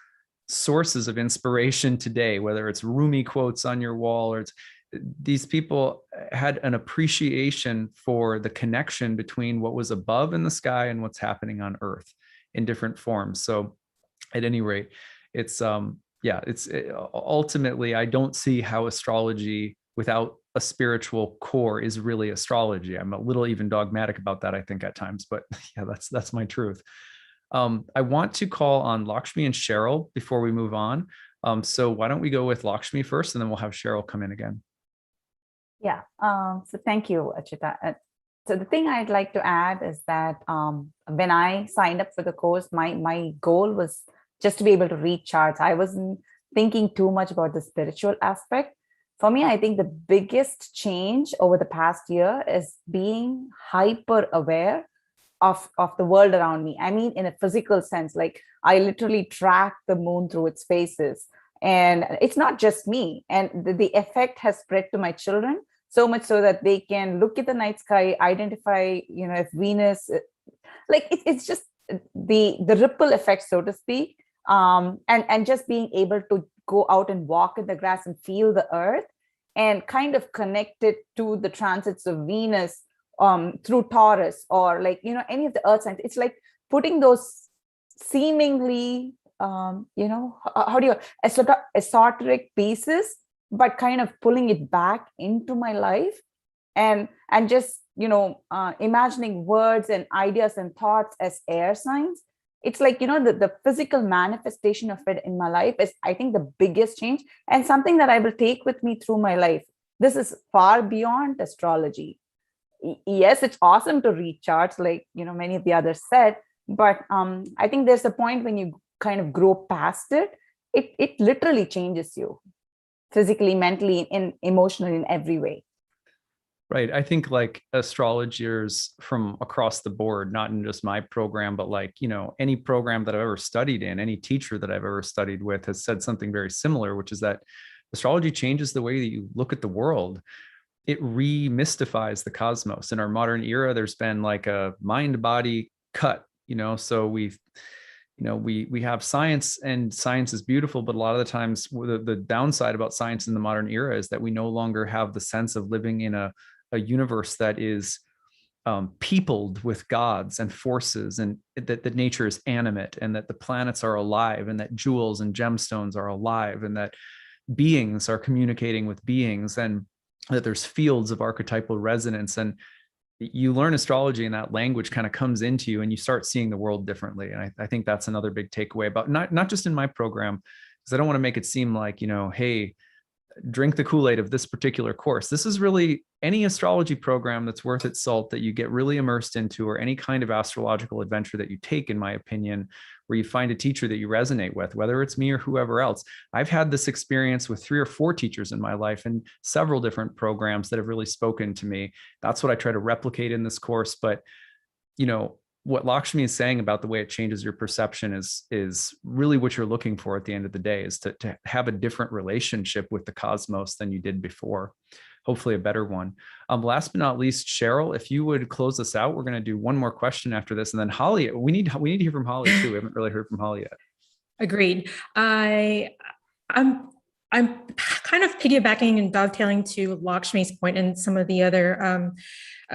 sources of inspiration today, whether it's Rumi quotes on your wall or these people had an appreciation for the connection between what was above in the sky and what's happening on earth in different forms. So at any rate, it's ultimately, I don't see how astrology without a spiritual core is really astrology. I'm a little even dogmatic about that, I think, at times, but yeah, that's my truth. I want to call on Lakshmi and Cheryl before we move on. So why don't we go with Lakshmi first, and then we'll have Cheryl come in again. Yeah, so thank you, Achita. So the thing I'd like to add is that when I signed up for the course, my goal was just to be able to read charts. I wasn't thinking too much about the spiritual aspect. For me, I think the biggest change over the past year is being hyper aware of the world around me. I mean, in a physical sense, like I literally track the moon through its phases. And it's not just me. And the effect has spread to my children, so much so that they can look at the night sky, identify, if Venus, like it's just the ripple effect, so to speak. And just being able to go out and walk in the grass and feel the earth and kind of connect it to the transits of Venus through Taurus or any of the earth signs. It's like putting those seemingly, how do you, esoteric pieces, but kind of pulling it back into my life and just, imagining words and ideas and thoughts as air signs. It's like, the physical manifestation of it in my life is, I think, the biggest change and something that I will take with me through my life. This is far beyond astrology. Yes, it's awesome to read charts, like, many of the others said, but I think there's a point when you kind of grow past it. It literally changes you physically, mentally, and emotionally, in every way. Right. I think like astrologers from across the board, not in just my program, but like, any program that I've ever studied in, any teacher that I've ever studied with has said something very similar, which is that astrology changes the way that you look at the world. It remystifies the cosmos. In our modern era, there's been like a mind-body cut, so we have science, and science is beautiful, but a lot of the times the downside about science in the modern era is that we no longer have the sense of living in a universe that is peopled with gods and forces, and that nature is animate, and that the planets are alive, and that jewels and gemstones are alive, and that beings are communicating with beings, and that there's fields of archetypal resonance. And you learn astrology and that language kind of comes into you, and you start seeing the world differently. And I think that's another big takeaway about not just in my program, because I don't want to make it seem like, hey, drink the Kool-Aid of this particular course. This is really any astrology program that's worth its salt that you get really immersed into, or any kind of astrological adventure that you take, in my opinion, where you find a teacher that you resonate with, whether it's me or whoever else. I've had this experience with 3 or 4 teachers in my life and several different programs that have really spoken to me. That's what I try to replicate in this course. But, what Lakshmi is saying about the way it changes your perception is really what you're looking for at the end of the day, is to have a different relationship with the cosmos than you did before. Hopefully a better one. Last but not least, Cheryl, if you would close us out. We're going to do one more question after this, and then Holly, we need to hear from Holly too. We haven't really heard from Holly yet. Agreed. I'm kind of piggybacking and dovetailing to Lakshmi's point and some of the other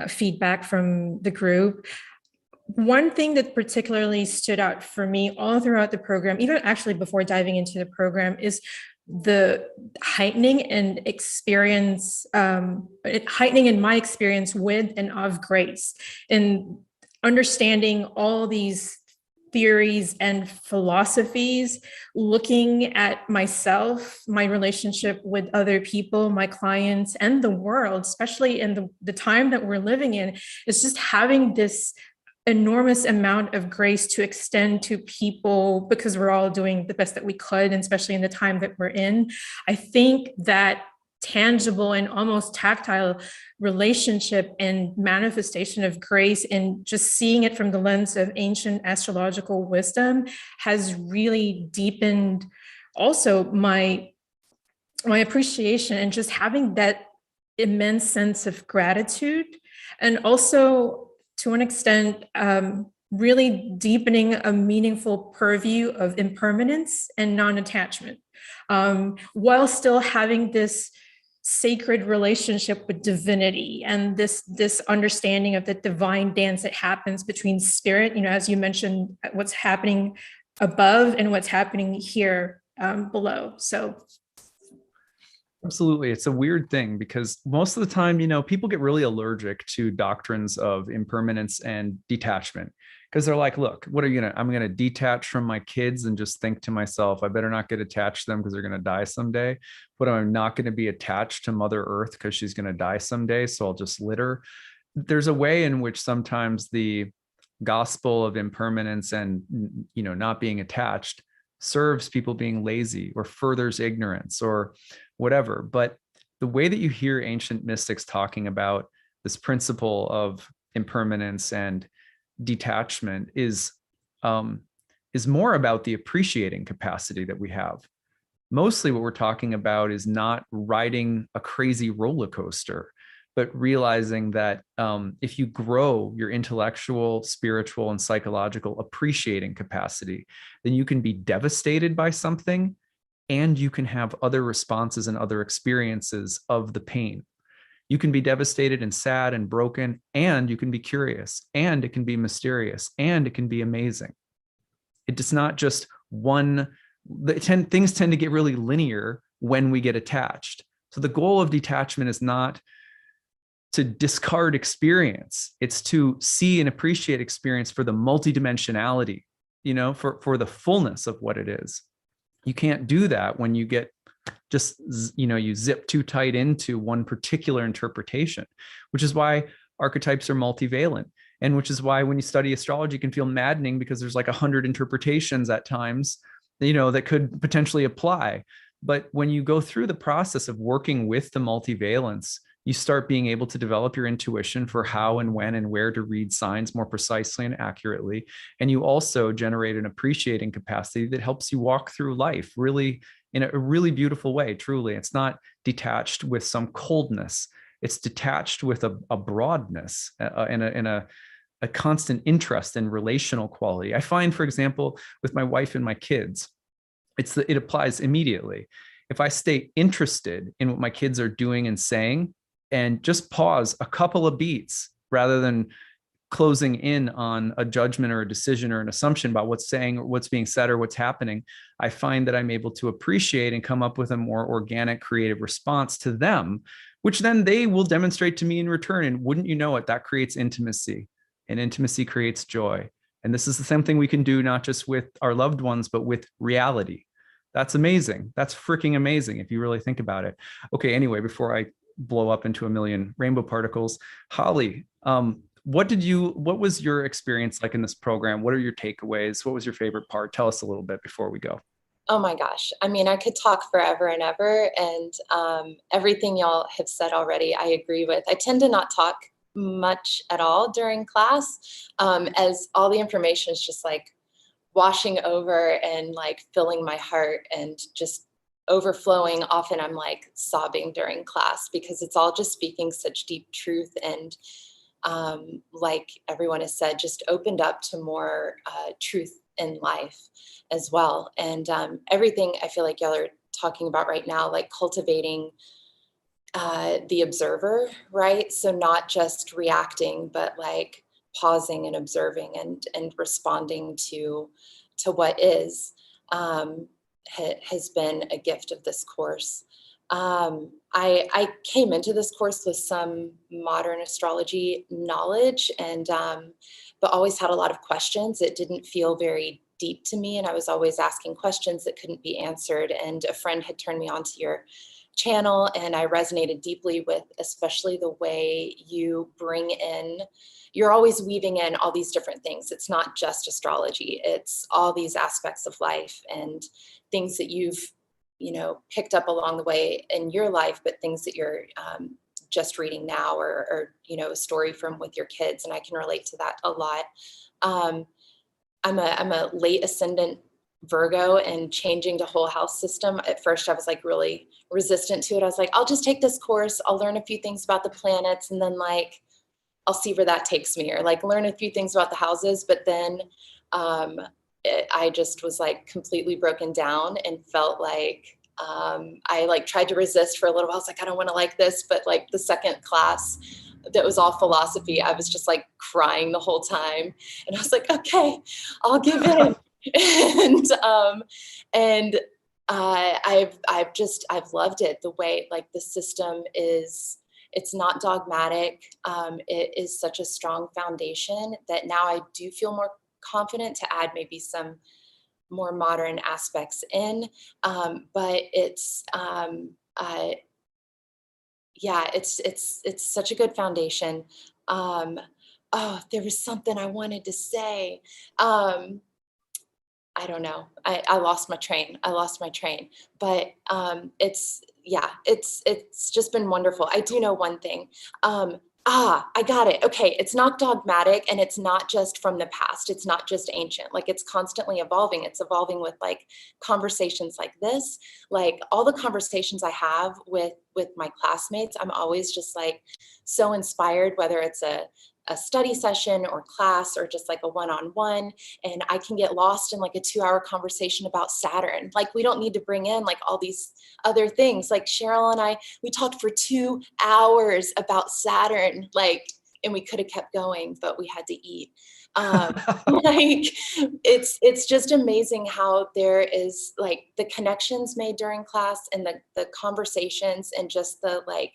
feedback from the group. One thing that particularly stood out for me all throughout the program, even actually before diving into the program, is the heightening in my experience with and of grace, and understanding all these theories and philosophies, looking at myself, my relationship with other people, my clients, and the world, especially in the time that we're living in, is just having this enormous amount of grace to extend to people, because we're all doing the best that we could, and especially in the time that we're in. I think that tangible and almost tactile relationship and manifestation of grace, and just seeing it from the lens of ancient astrological wisdom, has really deepened also my appreciation, and just having that immense sense of gratitude, and also to an extent, really deepening a meaningful purview of impermanence and non-attachment, while still having this sacred relationship with divinity, and this understanding of the divine dance that happens between spirit, as you mentioned, what's happening above and what's happening here below. So. Absolutely. It's a weird thing, because most of the time, people get really allergic to doctrines of impermanence and detachment, because they're like, look, I'm going to detach from my kids and just think to myself, I better not get attached to them because they're going to die someday. But I'm not going to be attached to Mother Earth because she's going to die someday. So I'll just litter. There's a way in which sometimes the gospel of impermanence and, not being attached serves people being lazy, or furthers ignorance, or whatever. But the way that you hear ancient mystics talking about this principle of impermanence and detachment is more about the appreciating capacity that we have. Mostly what we're talking about is not riding a crazy roller coaster, but realizing that if you grow your intellectual, spiritual, and psychological appreciating capacity, then you can be devastated by something, and you can have other responses and other experiences of the pain. You can be devastated and sad and broken, and you can be curious, and it can be mysterious, and it can be amazing. It's not just one. Things tend to get really linear when we get attached. So the goal of detachment is not to discard experience. It's to see and appreciate experience for the multidimensionality, for the fullness of what it is. You can't do that when you get just, you zip too tight into one particular interpretation, which is why archetypes are multivalent. And which is why when you study astrology, it can feel maddening, because there's like 100 interpretations at times, that could potentially apply. But when you go through the process of working with the multivalence, You start being able to develop your intuition for how and when and where to read signs more precisely and accurately. And you also generate an appreciating capacity that helps you walk through life really in a really beautiful way. Truly, it's not detached with some coldness. It's detached with a broadness and a constant interest in relational quality. I find, for example, with my wife and my kids, it applies immediately. If I stay interested in what my kids are doing and saying, and just pause a couple of beats rather than closing in on a judgment or a decision or an assumption about what's saying or what's being said or what's happening, I find that I'm able to appreciate and come up with a more organic, creative response to them, which then they will demonstrate to me in return. And wouldn't you know it, that creates intimacy, and intimacy creates joy. And this is the same thing we can do, not just with our loved ones, but with reality. That's amazing. That's freaking amazing if you really think about it. Okay, anyway, before I blow up into a million rainbow particles, Holly, what was your experience like in this program? What are your takeaways? What was your favorite part? Tell us a little bit before we go. Oh my gosh. I mean, I could talk forever and ever, and everything y'all have said already, I agree with. I tend to not talk much at all during class, as all the information is just like washing over and like filling my heart and just overflowing. Often I'm like sobbing during class because it's all just speaking such deep truth, and like everyone has said, just opened up to more truth in life as well. And everything I feel like y'all are talking about right now, like cultivating the observer, right? So not just reacting, but like pausing and observing and responding to what is, has been a gift of this course. I came into this course with some modern astrology knowledge, and but always had a lot of questions. It didn't feel very deep to me, and I was always asking questions that couldn't be answered. And a friend had turned me on to your channel, and I resonated deeply with especially the way you bring in, you're always weaving in all these different things. It's not just astrology, it's all these aspects of life and things that you've, you know, picked up along the way in your life, but things that you're just reading now, or, you know, a story from with your kids. And I can relate to that a lot. I'm a late ascendant Virgo, and changing the whole house system. At first I was like really resistant to it. I was like, I'll just take this course. I'll learn a few things about the planets, and then like, I'll see where that takes me, or like learn a few things about the houses. But then I just was like completely broken down and felt like I like tried to resist for a little while. I was like, I don't want to like this. But like the second class that was all philosophy, I was just like crying the whole time. And I was like, okay, I'll give in. and I've loved it, the way like the system is. It's not dogmatic. It is such a strong foundation that now I do feel more confident to add maybe some more modern aspects in. But it's yeah, it's such a good foundation. Oh, there was something I wanted to say. I don't know. I lost my train. But it's just been wonderful. I do know one thing. I got it. Okay. It's not dogmatic, and it's not just from the past. It's not just ancient. Like, it's constantly evolving. It's evolving with like conversations like this, like all the conversations I have with my classmates. I'm always just like so inspired, whether it's a study session or class or just like a one-on-one, and I can get lost in like a 2-hour conversation about Saturn. Like, we don't need to bring in like all these other things. Like Cheryl and I, we talked for 2 hours about Saturn, like, and we could have kept going, but we had to eat. Like, it's just amazing how there is like the connections made during class, and the conversations, and just the like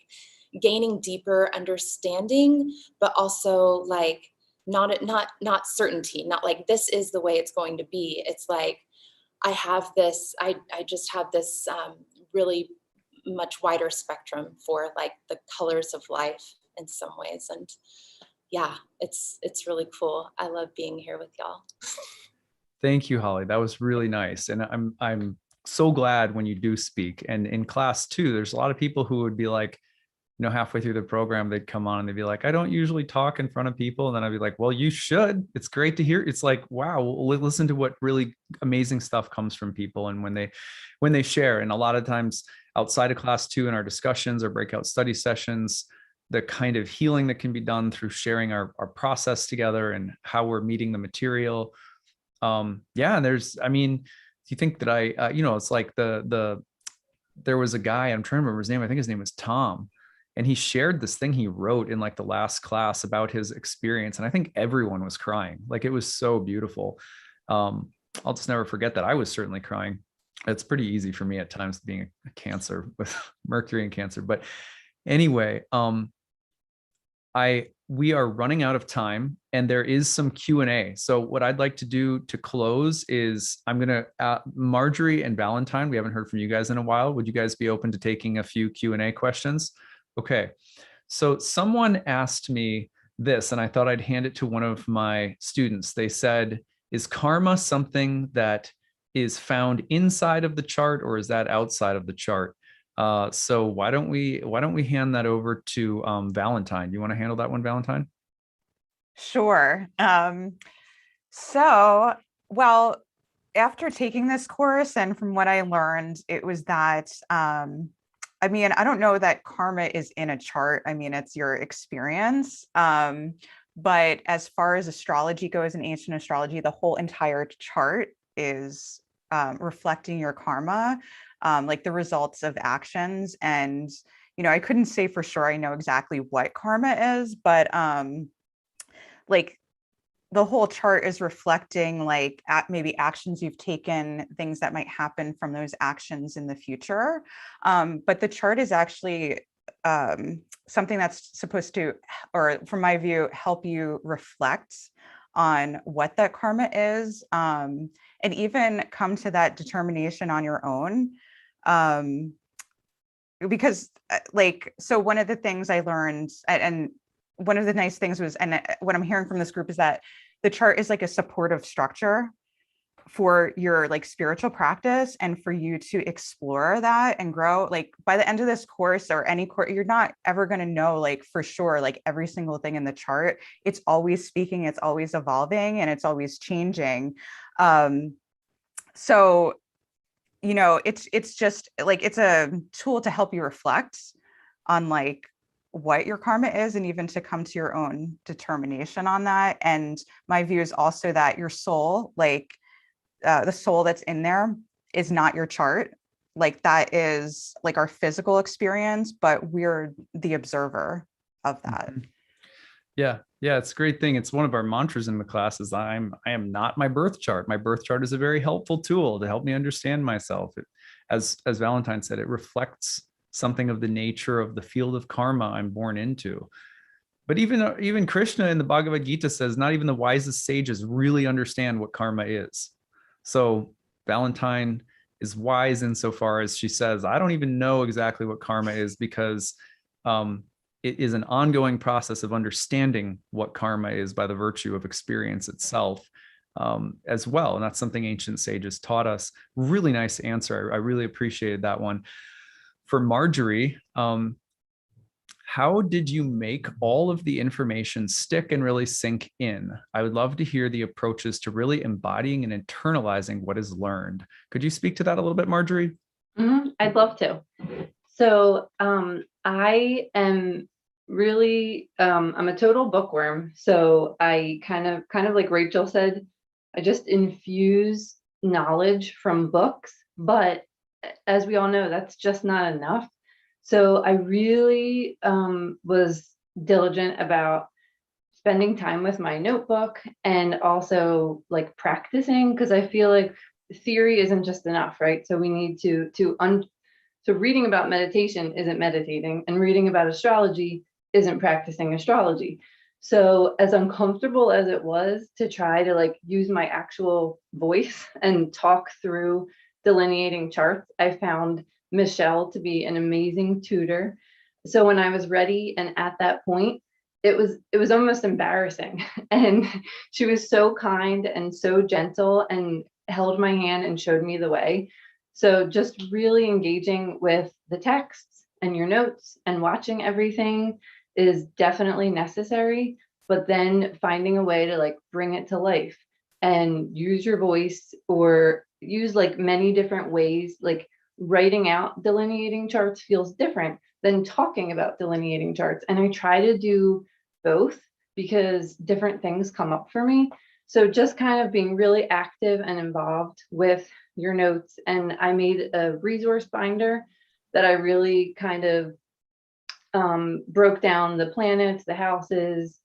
gaining deeper understanding, but also like not certainty, not like this is the way it's going to be. It's like I just have this really much wider spectrum for like the colors of life in some ways. And yeah, it's really cool. I love being here with y'all. Thank you, Holly. That was really nice. And I'm so glad when you do speak. And in class too, there's a lot of people who would be like, halfway through the program, they'd come on and they'd be like, I don't usually talk in front of people. And then I'd be like, well, you should. It's great to hear. It's like, wow, listen to what really amazing stuff comes from people. And when they share, and a lot of times outside of class too, in our discussions or breakout study sessions, the kind of healing that can be done through sharing our process together and how we're meeting the material. And there's, I mean, you think that it's like there was a guy, I'm trying to remember his name. I think his name was Tom. And he shared this thing he wrote in like the last class about his experience. And I think everyone was crying. Like, it was so beautiful. I'll just never forget that. I was certainly crying. It's pretty easy for me at times being a Cancer with Mercury and Cancer. But anyway, we are running out of time and there is some Q&A. So what I'd like to do to close is I'm going to, Marjorie and Valentine, we haven't heard from you guys in a while. Would you guys be open to taking a few Q&A questions? Okay. So someone asked me this, and I thought I'd hand it to one of my students. They said, is karma something that is found inside of the chart, or is that outside of the chart? So why don't we hand that over to Valentine? You want to handle that one, Valentine? Sure. So, well, after taking this course and from what I learned, it was that, I mean, I don't know that karma is in a chart. I mean, it's your experience. But as far as astrology goes, in ancient astrology, the whole entire chart is reflecting your karma, like the results of actions. And, I couldn't say for sure I know exactly what karma is, but like the whole chart is reflecting like maybe actions you've taken, things that might happen from those actions in the future. But the chart is actually something that's supposed to, or from my view, help you reflect on what that karma is, and even come to that determination on your own. Because so one of the things I learned, and one of the nice things was, and what I'm hearing from this group is that the chart is like a supportive structure for your like spiritual practice and for you to explore that and grow. Like by the end of this course or any course, you're not ever going to know like for sure, like every single thing in the chart. It's always speaking, it's always evolving, and it's always changing. So, it's just like, it's a tool to help you reflect on like what your karma is, and even to come to your own determination on that. And my view is also that your soul, like the soul that's in there, is not your chart. Like that is like our physical experience, but we're the observer of that. Yeah, it's a great thing. It's one of our mantras in the class is I am not my birth chart. My birth chart is a very helpful tool to help me understand myself. As Valentine said, it reflects something of the nature of the field of karma I'm born into. But even Krishna in the Bhagavad Gita says not even the wisest sages really understand what karma is. So Valentine is wise insofar as she says, I don't even know exactly what karma is, because it is an ongoing process of understanding what karma is by the virtue of experience itself, as well. And that's something ancient sages taught us. Really nice answer. I really appreciated that one. For Marjorie, how did you make all of the information stick and really sink in? I would love to hear the approaches to really embodying and internalizing what is learned. Could you speak to that a little bit, Marjorie? I'd love to. So I am really, I'm a total bookworm. So I kind of like Rachel said, I just infuse knowledge from books, but as we all know, that's just not enough. So I really was diligent about spending time with my notebook and also like practicing, because I feel like theory isn't just enough, right? So we need so reading about meditation isn't meditating, and reading about astrology isn't practicing astrology. So as uncomfortable as it was to try to like use my actual voice and talk through delineating charts, I found Michelle to be an amazing tutor. So when I was ready and at that point, it was almost embarrassing. And she was so kind and so gentle and held my hand and showed me the way. So just really engaging with the texts and your notes and watching everything is definitely necessary, but then finding a way to like bring it to life and use your voice or use like many different ways. Like writing out delineating charts feels different than talking about delineating charts. And I try to do both because different things come up for me. So just kind of being really active and involved with your notes. And I made a resource binder that I really kind of broke down the planets, the houses,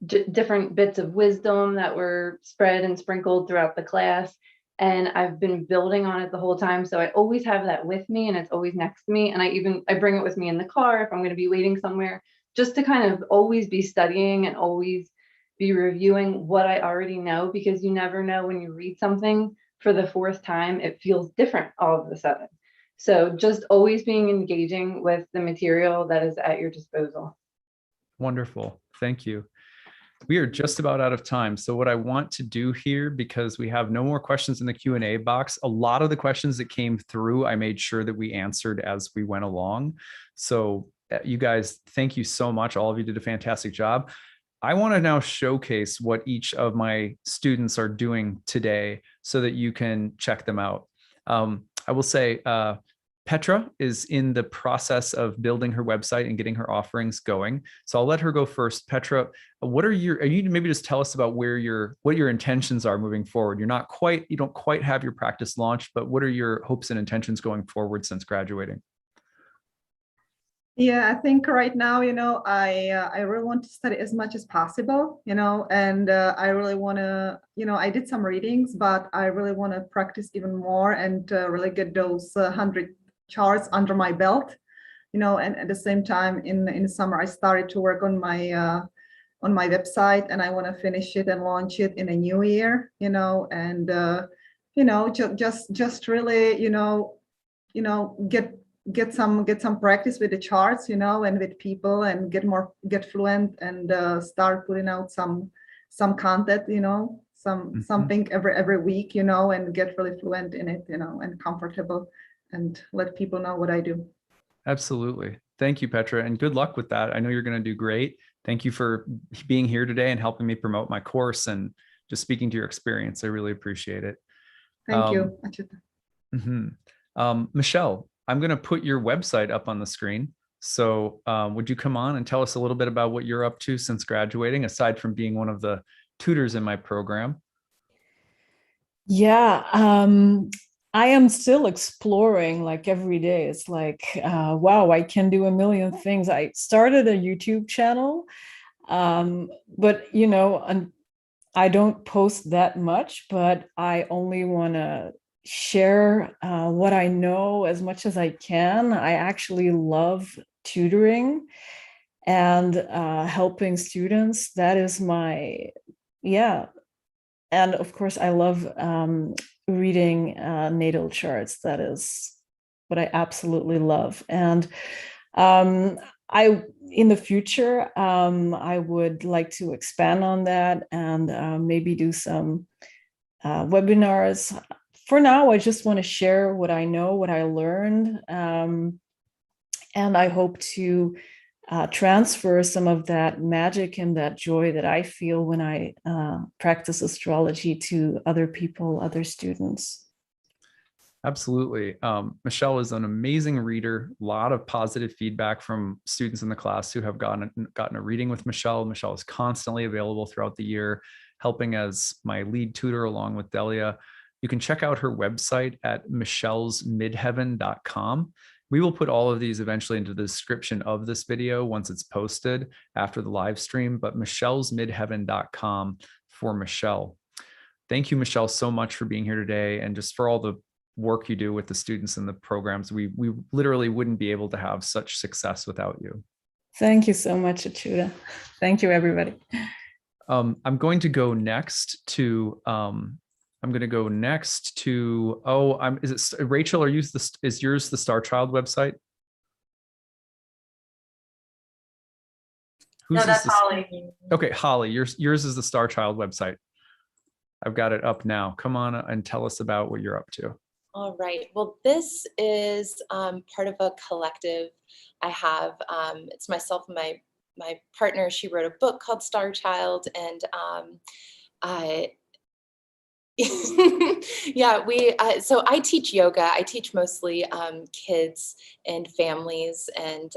different bits of wisdom that were spread and sprinkled throughout the class. And I've been building on it the whole time. So I always have that with me and it's always next to me. And I bring it with me in the car if I'm going to be waiting somewhere, just to kind of always be studying and always be reviewing what I already know, because you never know when you read something for the fourth time, it feels different all of a sudden. So just always being engaging with the material that is at your disposal. Wonderful. Thank you. We are just about out of time. So what I want to do here, because we have no more questions in the Q&A box, a lot of the questions that came through, I made sure that we answered as we went along. So you guys, thank you so much. All of you did a fantastic job. I want to now showcase what each of my students are doing today so that you can check them out. I will say, Petra is in the process of building her website and getting her offerings going. So I'll let her go first. Petra, what are you maybe just tell us about what your intentions are moving forward? You don't quite have your practice launched, but what are your hopes and intentions going forward since graduating? Yeah, I think right now, I really want to study as much as possible, and I really want to, I did some readings, but I really want to practice even more and really get those 100 charts under my belt, and at the same time in the summer, I started to work on my website, and I want to finish it and launch it in a new year, and, just really, get some practice with the charts, and with people, and get fluent, and start putting out some content, something every week, and get really fluent in it, and comfortable, and let people know what I do. Absolutely. Thank you, Petra, and good luck with that. I know you're going to do great. Thank you for being here today and helping me promote my course and just speaking to your experience. I really appreciate it. Thank you. Michelle, I'm going to put your website up on the screen. So would you come on and tell us a little bit about what you're up to since graduating, aside from being one of the tutors in my program? Yeah, I am still exploring like every day. It's like, wow, I can do a million things. I started a YouTube channel, but I don't post that much, but I only want to share what I know as much as I can. I actually love tutoring and helping students. That is and of course I love reading natal charts. That is what I absolutely love. And in the future, I would like to expand on that and maybe do some webinars. For now, I just want to share what I know, what I learned, and I hope to transfer some of that magic and that joy that I feel when I practice astrology to other people, other students. Absolutely. Michelle is an amazing reader. A lot of positive feedback from students in the class who have gotten a reading with Michelle. Michelle is constantly available throughout the year, helping as my lead tutor along with Delia. You can check out her website at michellesmidheaven.com. We will put all of these eventually into the description of this video once it's posted after the live stream, but michellesmidheaven.com for Michelle. Thank you, Michelle, so much for being here today and just for all the work you do with the students in the programs. We literally wouldn't be able to have such success without you. Thank you so much, Achuda. Thank you, everybody. I'm going to go next to is it Rachel? Is yours the Star Child website? No, that's Holly. Okay, Holly, yours is the Star Child website. I've got it up now. Come on and tell us about what you're up to. All right. Well, this is part of a collective I have. It's myself and my partner. She wrote a book called Star Child, and I yeah, so I teach yoga. I teach mostly kids and families and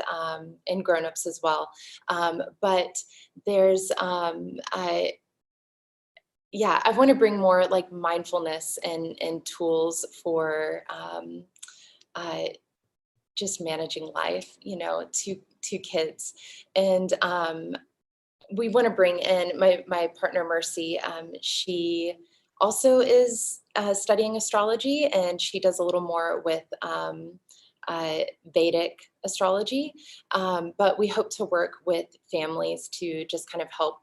grown-ups as well. But there's I want to bring more like mindfulness and tools for just managing life, to kids. And we want to bring in my partner Mercy. She also is studying astrology, and she does a little more with Vedic astrology. But we hope to work with families to just kind of help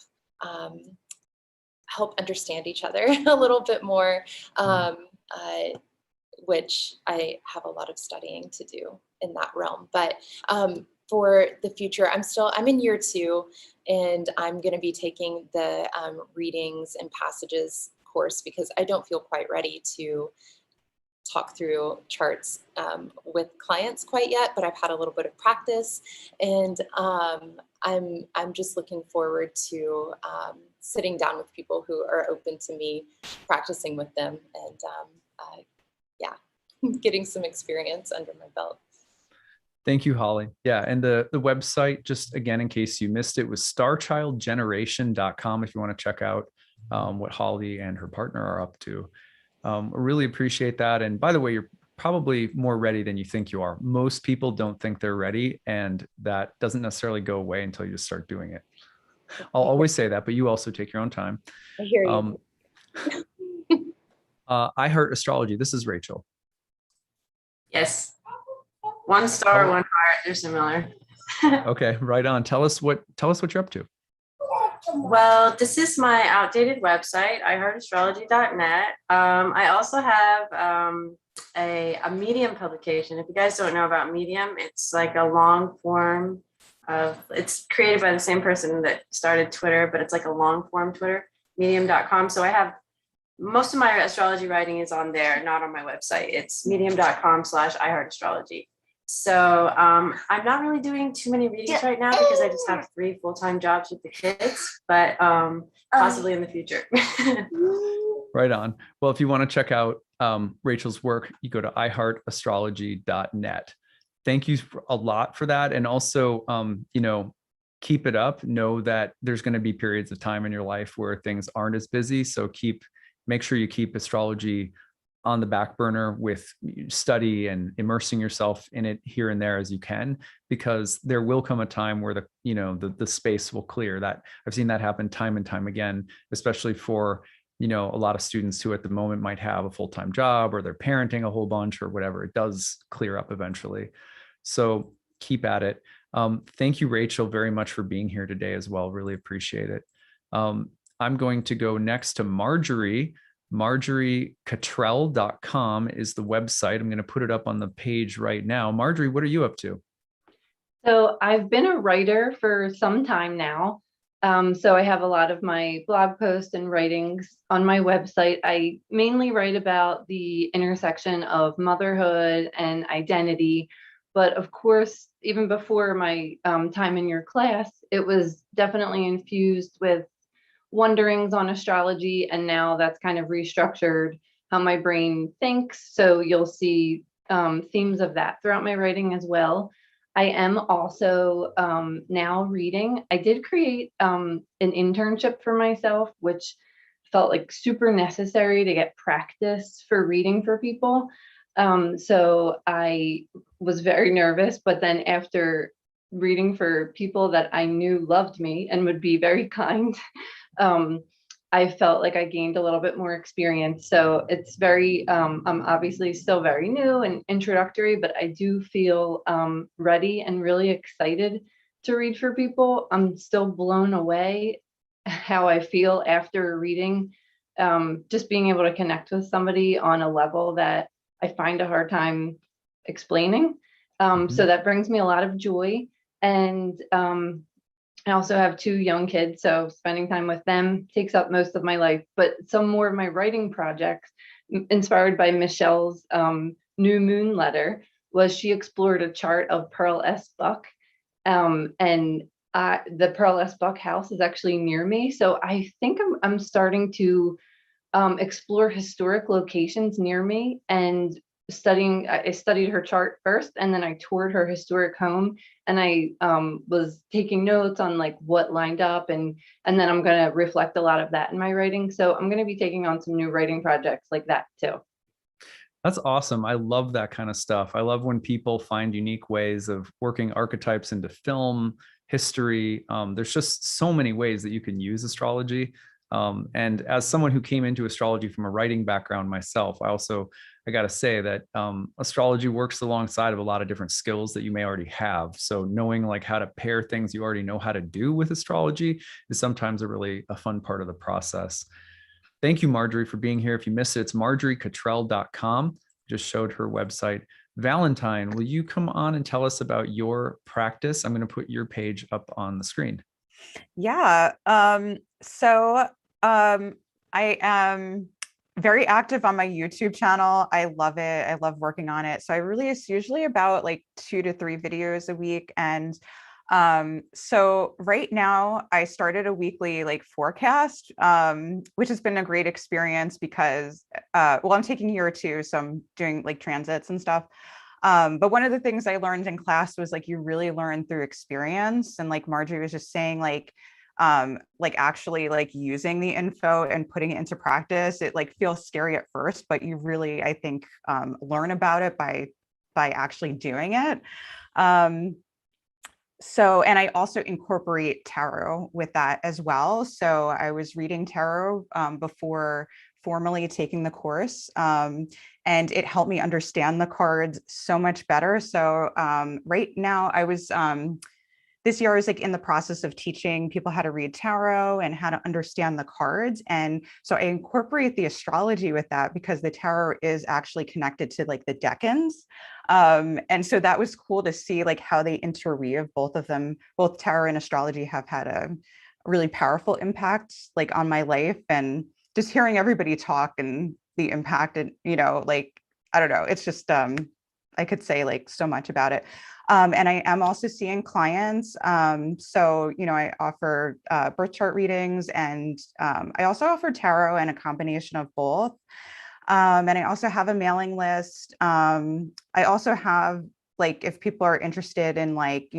understand each other a little bit more, which I have a lot of studying to do in that realm. But for the future, I'm in year 2, and I'm going to be taking the readings and passages course because I don't feel quite ready to talk through charts with clients quite yet, but I've had a little bit of practice, and I'm just looking forward to sitting down with people who are open to me practicing with them, and getting some experience under my belt. Thank you, Holly. Yeah, and the website, just again, in case you missed it, was starchildgeneration.com if you want to check out what Holly and her partner are up to. I really appreciate that. And by the way, you're probably more ready than you think you are. Most people don't think they're ready, and that doesn't necessarily go away until you just start doing it. I'll always say that, but you also take your own time. I hear you. I heart astrology. This is Rachel. Yes. 1 star, 1 heart. They're similar. Okay, right on. Tell us what you're up to. Well, this is my outdated website, iheartastrology.net. I also have a Medium publication. If you guys don't know about Medium, it's like a long form it's created by the same person that started Twitter, but it's like a long form Twitter, medium.com. So I have most of my astrology writing is on there, not on my website. It's medium.com/iheartastrology. So I'm not really doing too many readings right now because I just have 3 full-time jobs with the kids, but possibly in the future. Right on. Well, if you want to check out Rachel's work, you go to iheartastrology.net. Thank you a lot for that. And also, keep it up. Know that there's going to be periods of time in your life where things aren't as busy. So make sure you keep astrology on the back burner with study and immersing yourself in it here and there as you can, because there will come a time where the space will clear. That I've seen that happen time and time again, especially for a lot of students who at the moment might have a full-time job or they're parenting a whole bunch or whatever. It does clear up eventually. So keep at it. Thank you, Rachel, very much for being here today as well. Really appreciate it. I'm going to go next to Marjorie. MarjorieCottrell.com is the website. I'm going to put it up on the page right now. Marjorie, what are you up to? So I've been a writer for some time now. So I have a lot of my blog posts and writings on my website. I mainly write about the intersection of motherhood and identity. But of course, even before my time in your class, it was definitely infused with wonderings on astrology. And now that's kind of restructured how my brain thinks. So you'll see themes of that throughout my writing as well. I am also now reading. I did create an internship for myself, which felt like super necessary to get practice for reading for people. So I was very nervous, but then after reading for people that I knew loved me and would be very kind, I felt like I gained a little bit more experience. So it's very, I'm obviously still very new and introductory, but I do feel ready and really excited to read for people. I'm still blown away how I feel after reading, just being able to connect with somebody on a level that I find a hard time explaining. So that brings me a lot of joy. And I also have 2 young kids, so spending time with them takes up most of my life. But some more of my writing projects inspired by Michelle's new moon letter, was she explored a chart of Pearl S. Buck. And the Pearl S. Buck house is actually near me. So I think I'm starting to explore historic locations near me and I studied her chart first, and then I toured her historic home, and I was taking notes on like what lined up, and then I'm going to reflect a lot of that in my writing. So I'm going to be taking on some new writing projects like that too. That's awesome. I love that kind of stuff. I love when people find unique ways of working archetypes into film, history. There's just so many ways that you can use astrology. And as someone who came into astrology from a writing background myself, I got to say that astrology works alongside of a lot of different skills that you may already have. So knowing like how to pair things you already know how to do with astrology is sometimes a fun part of the process. Thank you, Marjorie, for being here. If you missed it, it's marjoriecottrell.com. Just showed her website. Valentine, will you come on and tell us about your practice? I'm going to put your page up on the screen. Yeah. I am very active on my YouTube channel. I love it. I love working on it. So I release usually about like 2 to 3 videos a week. And so right now I started a weekly like forecast, which has been a great experience because, I'm taking a year or two, so I'm doing like transits and stuff. But one of the things I learned in class was like, you really learn through experience. And like Marjorie was just saying, like actually like using the info and putting it into practice, it like feels scary at first, but you really, I think, learn about it by actually doing it. And I also incorporate tarot with that as well. So I was reading tarot before formally taking the course, and it helped me understand the cards so much better. So right now this year I was like in the process of teaching people how to read tarot and how to understand the cards. And so I incorporate the astrology with that because the tarot is actually connected to like the decans. And so that was cool to see like how they interweave. Both of them, both tarot and astrology, have had a really powerful impact like on my life, and just hearing everybody talk and the impact, and like, I don't know, it's just I could say like so much about it. And I am also seeing clients. So, I offer birth chart readings, and I also offer tarot and a combination of both. And I also have a mailing list. I also have, like, if people are interested in like,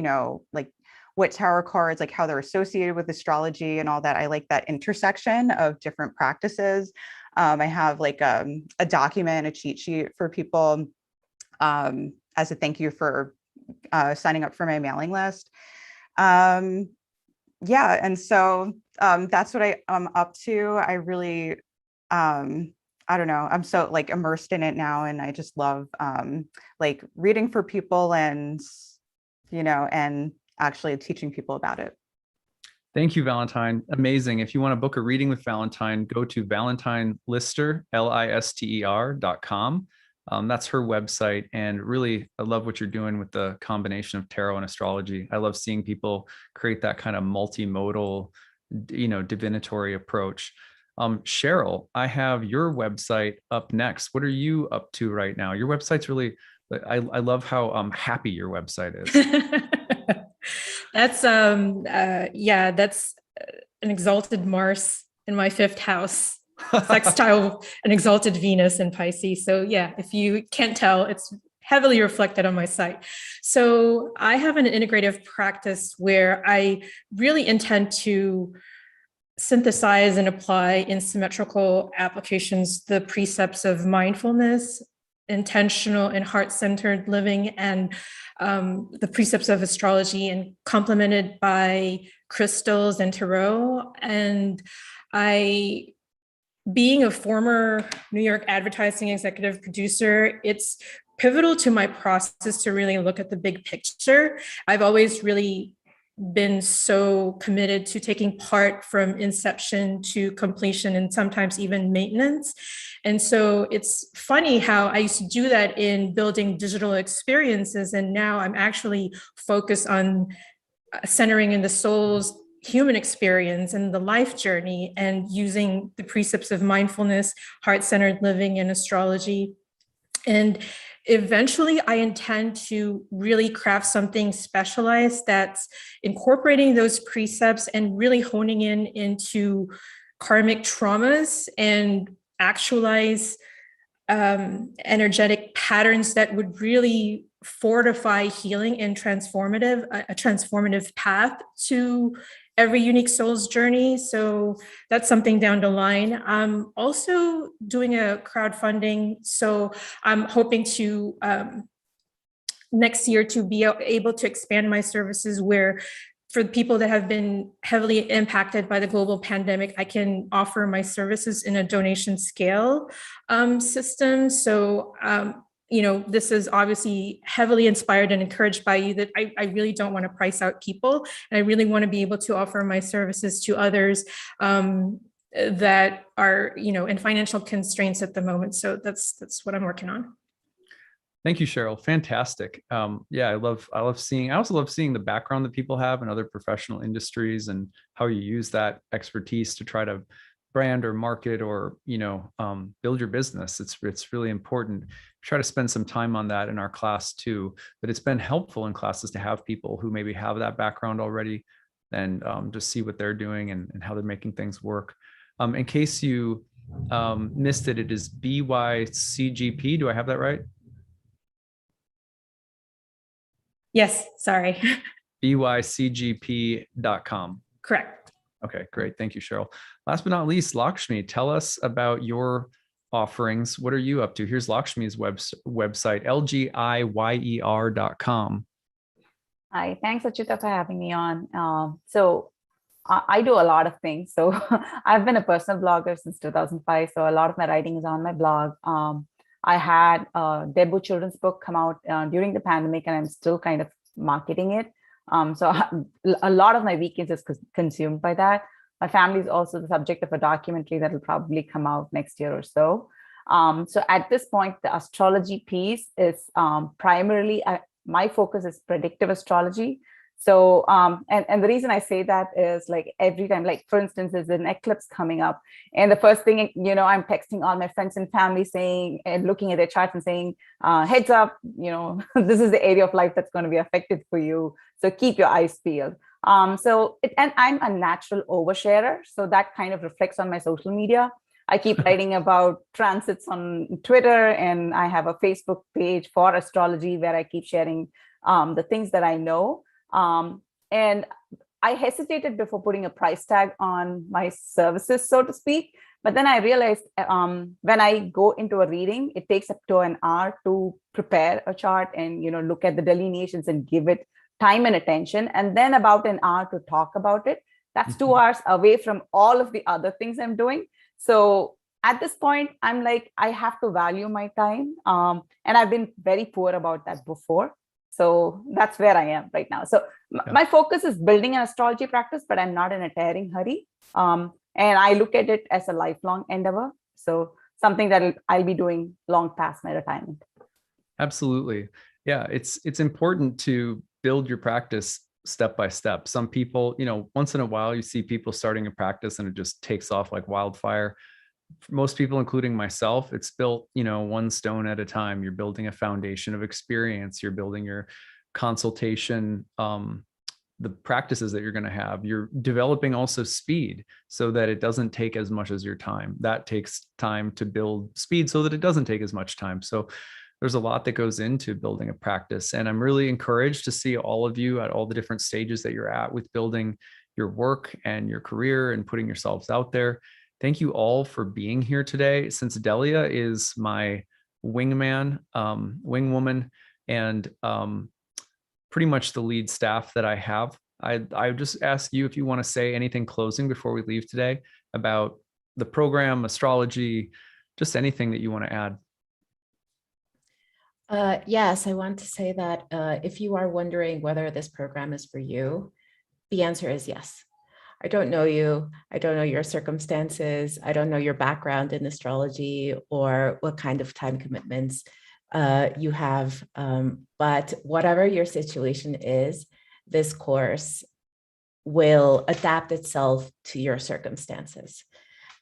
like what tarot cards, like how they're associated with astrology and all that, I like that intersection of different practices. I have like a document, a cheat sheet for people as a thank you for signing up for my mailing list. And so that's what I'm up to. I really, I don't know, I'm so like immersed in it now, and I just love like reading for people and, and actually teaching people about it. Thank you, Valentine. Amazing. If you want to book a reading with Valentine, go to ValentineLister, lister.com. That's her website. And really, I love what you're doing with the combination of tarot and astrology. I love seeing people create that kind of multimodal, divinatory approach. Cheryl, I have your website up next. What are you up to right now? Your website's really, I love how happy your website is. That's that's an exalted Mars in my 5th house, sextile an exalted Venus in Pisces. So yeah, if you can't tell, it's heavily reflected on my site. So I have an integrative practice where I really intend to synthesize and apply in symmetrical applications the precepts of mindfulness, intentional and heart-centered living, and the precepts of astrology, and complemented by crystals and tarot. And being a former New York advertising executive producer, it's pivotal to my process to really look at the big picture. I've always really been so committed to taking part from inception to completion, and sometimes even maintenance. And so it's funny how I used to do that in building digital experiences, and now I'm actually focused on centering in the soul's human experience and the life journey, and using the precepts of mindfulness, heart-centered living, and astrology. And eventually I intend to really craft something specialized that's incorporating those precepts and really honing in into karmic traumas and actualize energetic patterns that would really fortify healing and a transformative path to every unique soul's journey. So that's something down the line. I'm also doing a crowdfunding. So I'm hoping to next year to be able to expand my services where for the people that have been heavily impacted by the global pandemic, I can offer my services in a donation scale system. So, this is obviously heavily inspired and encouraged by you, that I really don't want to price out people. And I really want to be able to offer my services to others that are, in financial constraints at the moment. So that's what I'm working on. Thank you, Cheryl. Fantastic. Yeah, I also love seeing the background that people have in other professional industries and how you use that expertise to try to brand or market or, build your business. It's really important. Try to spend some time on that in our class too, but it's been helpful in classes to have people who maybe have that background already and just see what they're doing and how they're making things work. In case you missed it, it is BYCGP. Do I have that right? Yes, sorry. bycgp.com. Correct. Okay, great. Thank you, Cheryl. Last but not least, Lakshmi, tell us about your offerings. What are you up to? Here's Lakshmi's website, lgiyer.com. Hi, thanks, Achyuta, for having me on. So I do a lot of things. So I've been a personal blogger since 2005. So a lot of my writing is on my blog. I had a debut children's book come out during the pandemic, and I'm still kind of marketing it. So a lot of my weekends is consumed by that. My family is also the subject of a documentary that will probably come out next year or so. So at this point, the astrology piece is primarily, my focus is predictive astrology. So, and the reason I say that is like every time, like for instance, there's an eclipse coming up, and the first thing, I'm texting all my friends and family saying, and looking at their charts and saying, heads up, this is the area of life that's going to be affected for you. So keep your eyes peeled. And I'm a natural oversharer. So that kind of reflects on my social media. I keep writing about transits on Twitter, and I have a Facebook page for astrology where I keep sharing the things that I know. And I hesitated before putting a price tag on my services, so to speak. But then I realized when I go into a reading, it takes up to an hour to prepare a chart and, look at the delineations and give it time and attention. And then about an hour to talk about it. That's 2 hours away from all of the other things I'm doing. So at this point, I'm like, I have to value my time. And I've been very poor about that before. So that's where I am right now. So my focus is building an astrology practice, but I'm not in a tearing hurry. And I look at it as a lifelong endeavor. So something that I'll be doing long past my retirement. Absolutely. Yeah, it's important to build your practice step by step. Some people, once in a while you see people starting a practice and it just takes off like wildfire. For most people, including myself, it's built, one stone at a time. You're building a foundation of experience. You're building your consultation, the practices that you're going to have. You're developing also speed so that it doesn't take as much as your time. That takes time to build speed so that it doesn't take as much time. So there's a lot that goes into building a practice. And I'm really encouraged to see all of you at all the different stages that you're at with building your work and your career and putting yourselves out there. Thank you all for being here today. Since Delia is my wingman, wingwoman, and pretty much the lead staff that I have, I just ask you if you want to say anything closing before we leave today about the program, astrology, just anything that you want to add. Yes, I want to say that if you are wondering whether this program is for you, the answer is yes. I don't know you. I don't know your circumstances. I don't know your background in astrology or what kind of time commitments you have. But whatever your situation is, this course will adapt itself to your circumstances.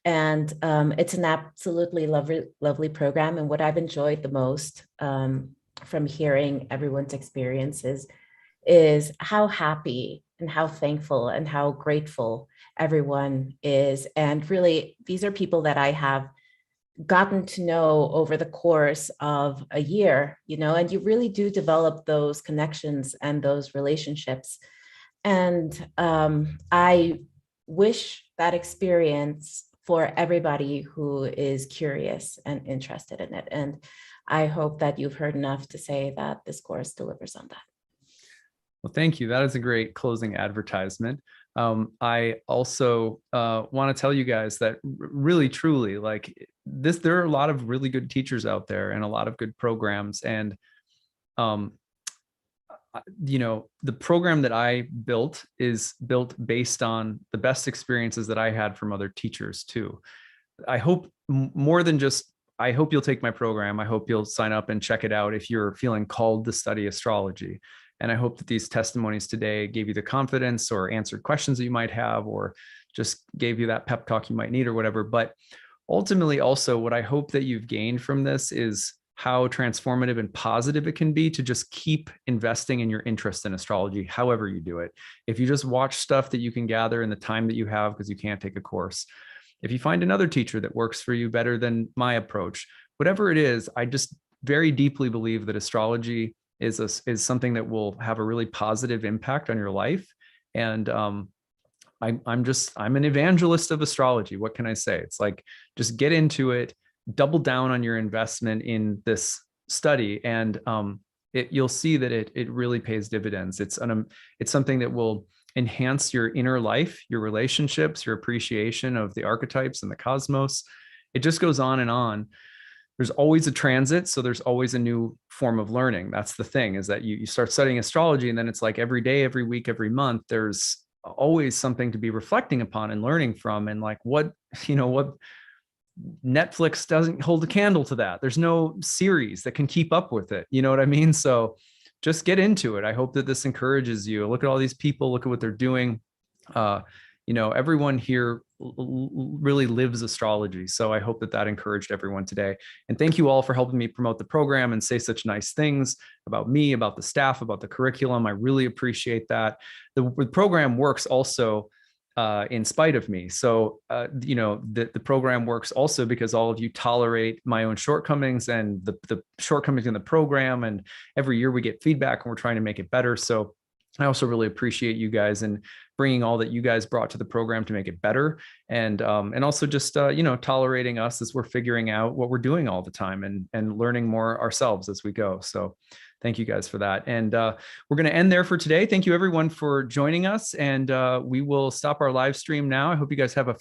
And it's an absolutely lovely program. And what I've enjoyed the most from hearing everyone's experiences is how happy and how thankful and how grateful everyone is. And really, these are people that I have gotten to know over the course of a year, and you really do develop those connections and those relationships. And I wish that experience for everybody who is curious and interested in it. And I hope that you've heard enough to say that this course delivers on that. Well, thank you. That is a great closing advertisement. I also want to tell you guys that really, truly, like this, there are a lot of really good teachers out there and a lot of good programs. And, the program that I built is built based on the best experiences that I had from other teachers too. I hope more than just, I hope you'll take my program. I hope you'll sign up and check it out if you're feeling called to study astrology. And I hope that these testimonies today gave you the confidence or answered questions that you might have, or just gave you that pep talk you might need or whatever. But ultimately, also, what I hope that you've gained from this is how transformative and positive it can be to just keep investing in your interest in astrology, however you do it. If you just watch stuff that you can gather in the time that you have because you can't take a course, if you find another teacher that works for you better than my approach, whatever it is, I just very deeply believe that astrology is something that will have a really positive impact on your life. And I'm an evangelist of astrology. What can I say? It's like, just get into it, double down on your investment in this study, and you'll see that it really pays dividends. It's something that will enhance your inner life, your relationships, your appreciation of the archetypes and the cosmos. It just goes on and on. There's always a transit, so there's always a new form of learning. That's the thing, is that you start studying astrology, and then it's like every day, every week, every month, there's always something to be reflecting upon and learning from. And like what Netflix doesn't hold a candle to that. There's no series that can keep up with it. You know what I mean? So just get into it. I hope that this encourages you. Look at all these people, look at what they're doing. Everyone here really lives astrology. So I hope that encouraged everyone today. And thank you all for helping me promote the program and say such nice things about me, about the staff, about the curriculum. I really appreciate that. The program works also in spite of me. So, the program works also because all of you tolerate my own shortcomings and the shortcomings in the program. And every year we get feedback and we're trying to make it better. So I also really appreciate you guys and bringing all that you guys brought to the program to make it better. And also just, tolerating us as we're figuring out what we're doing all the time and learning more ourselves as we go. So thank you guys for that. And we're going to end there for today. Thank you everyone for joining us. And we will stop our live stream now. I hope you guys have a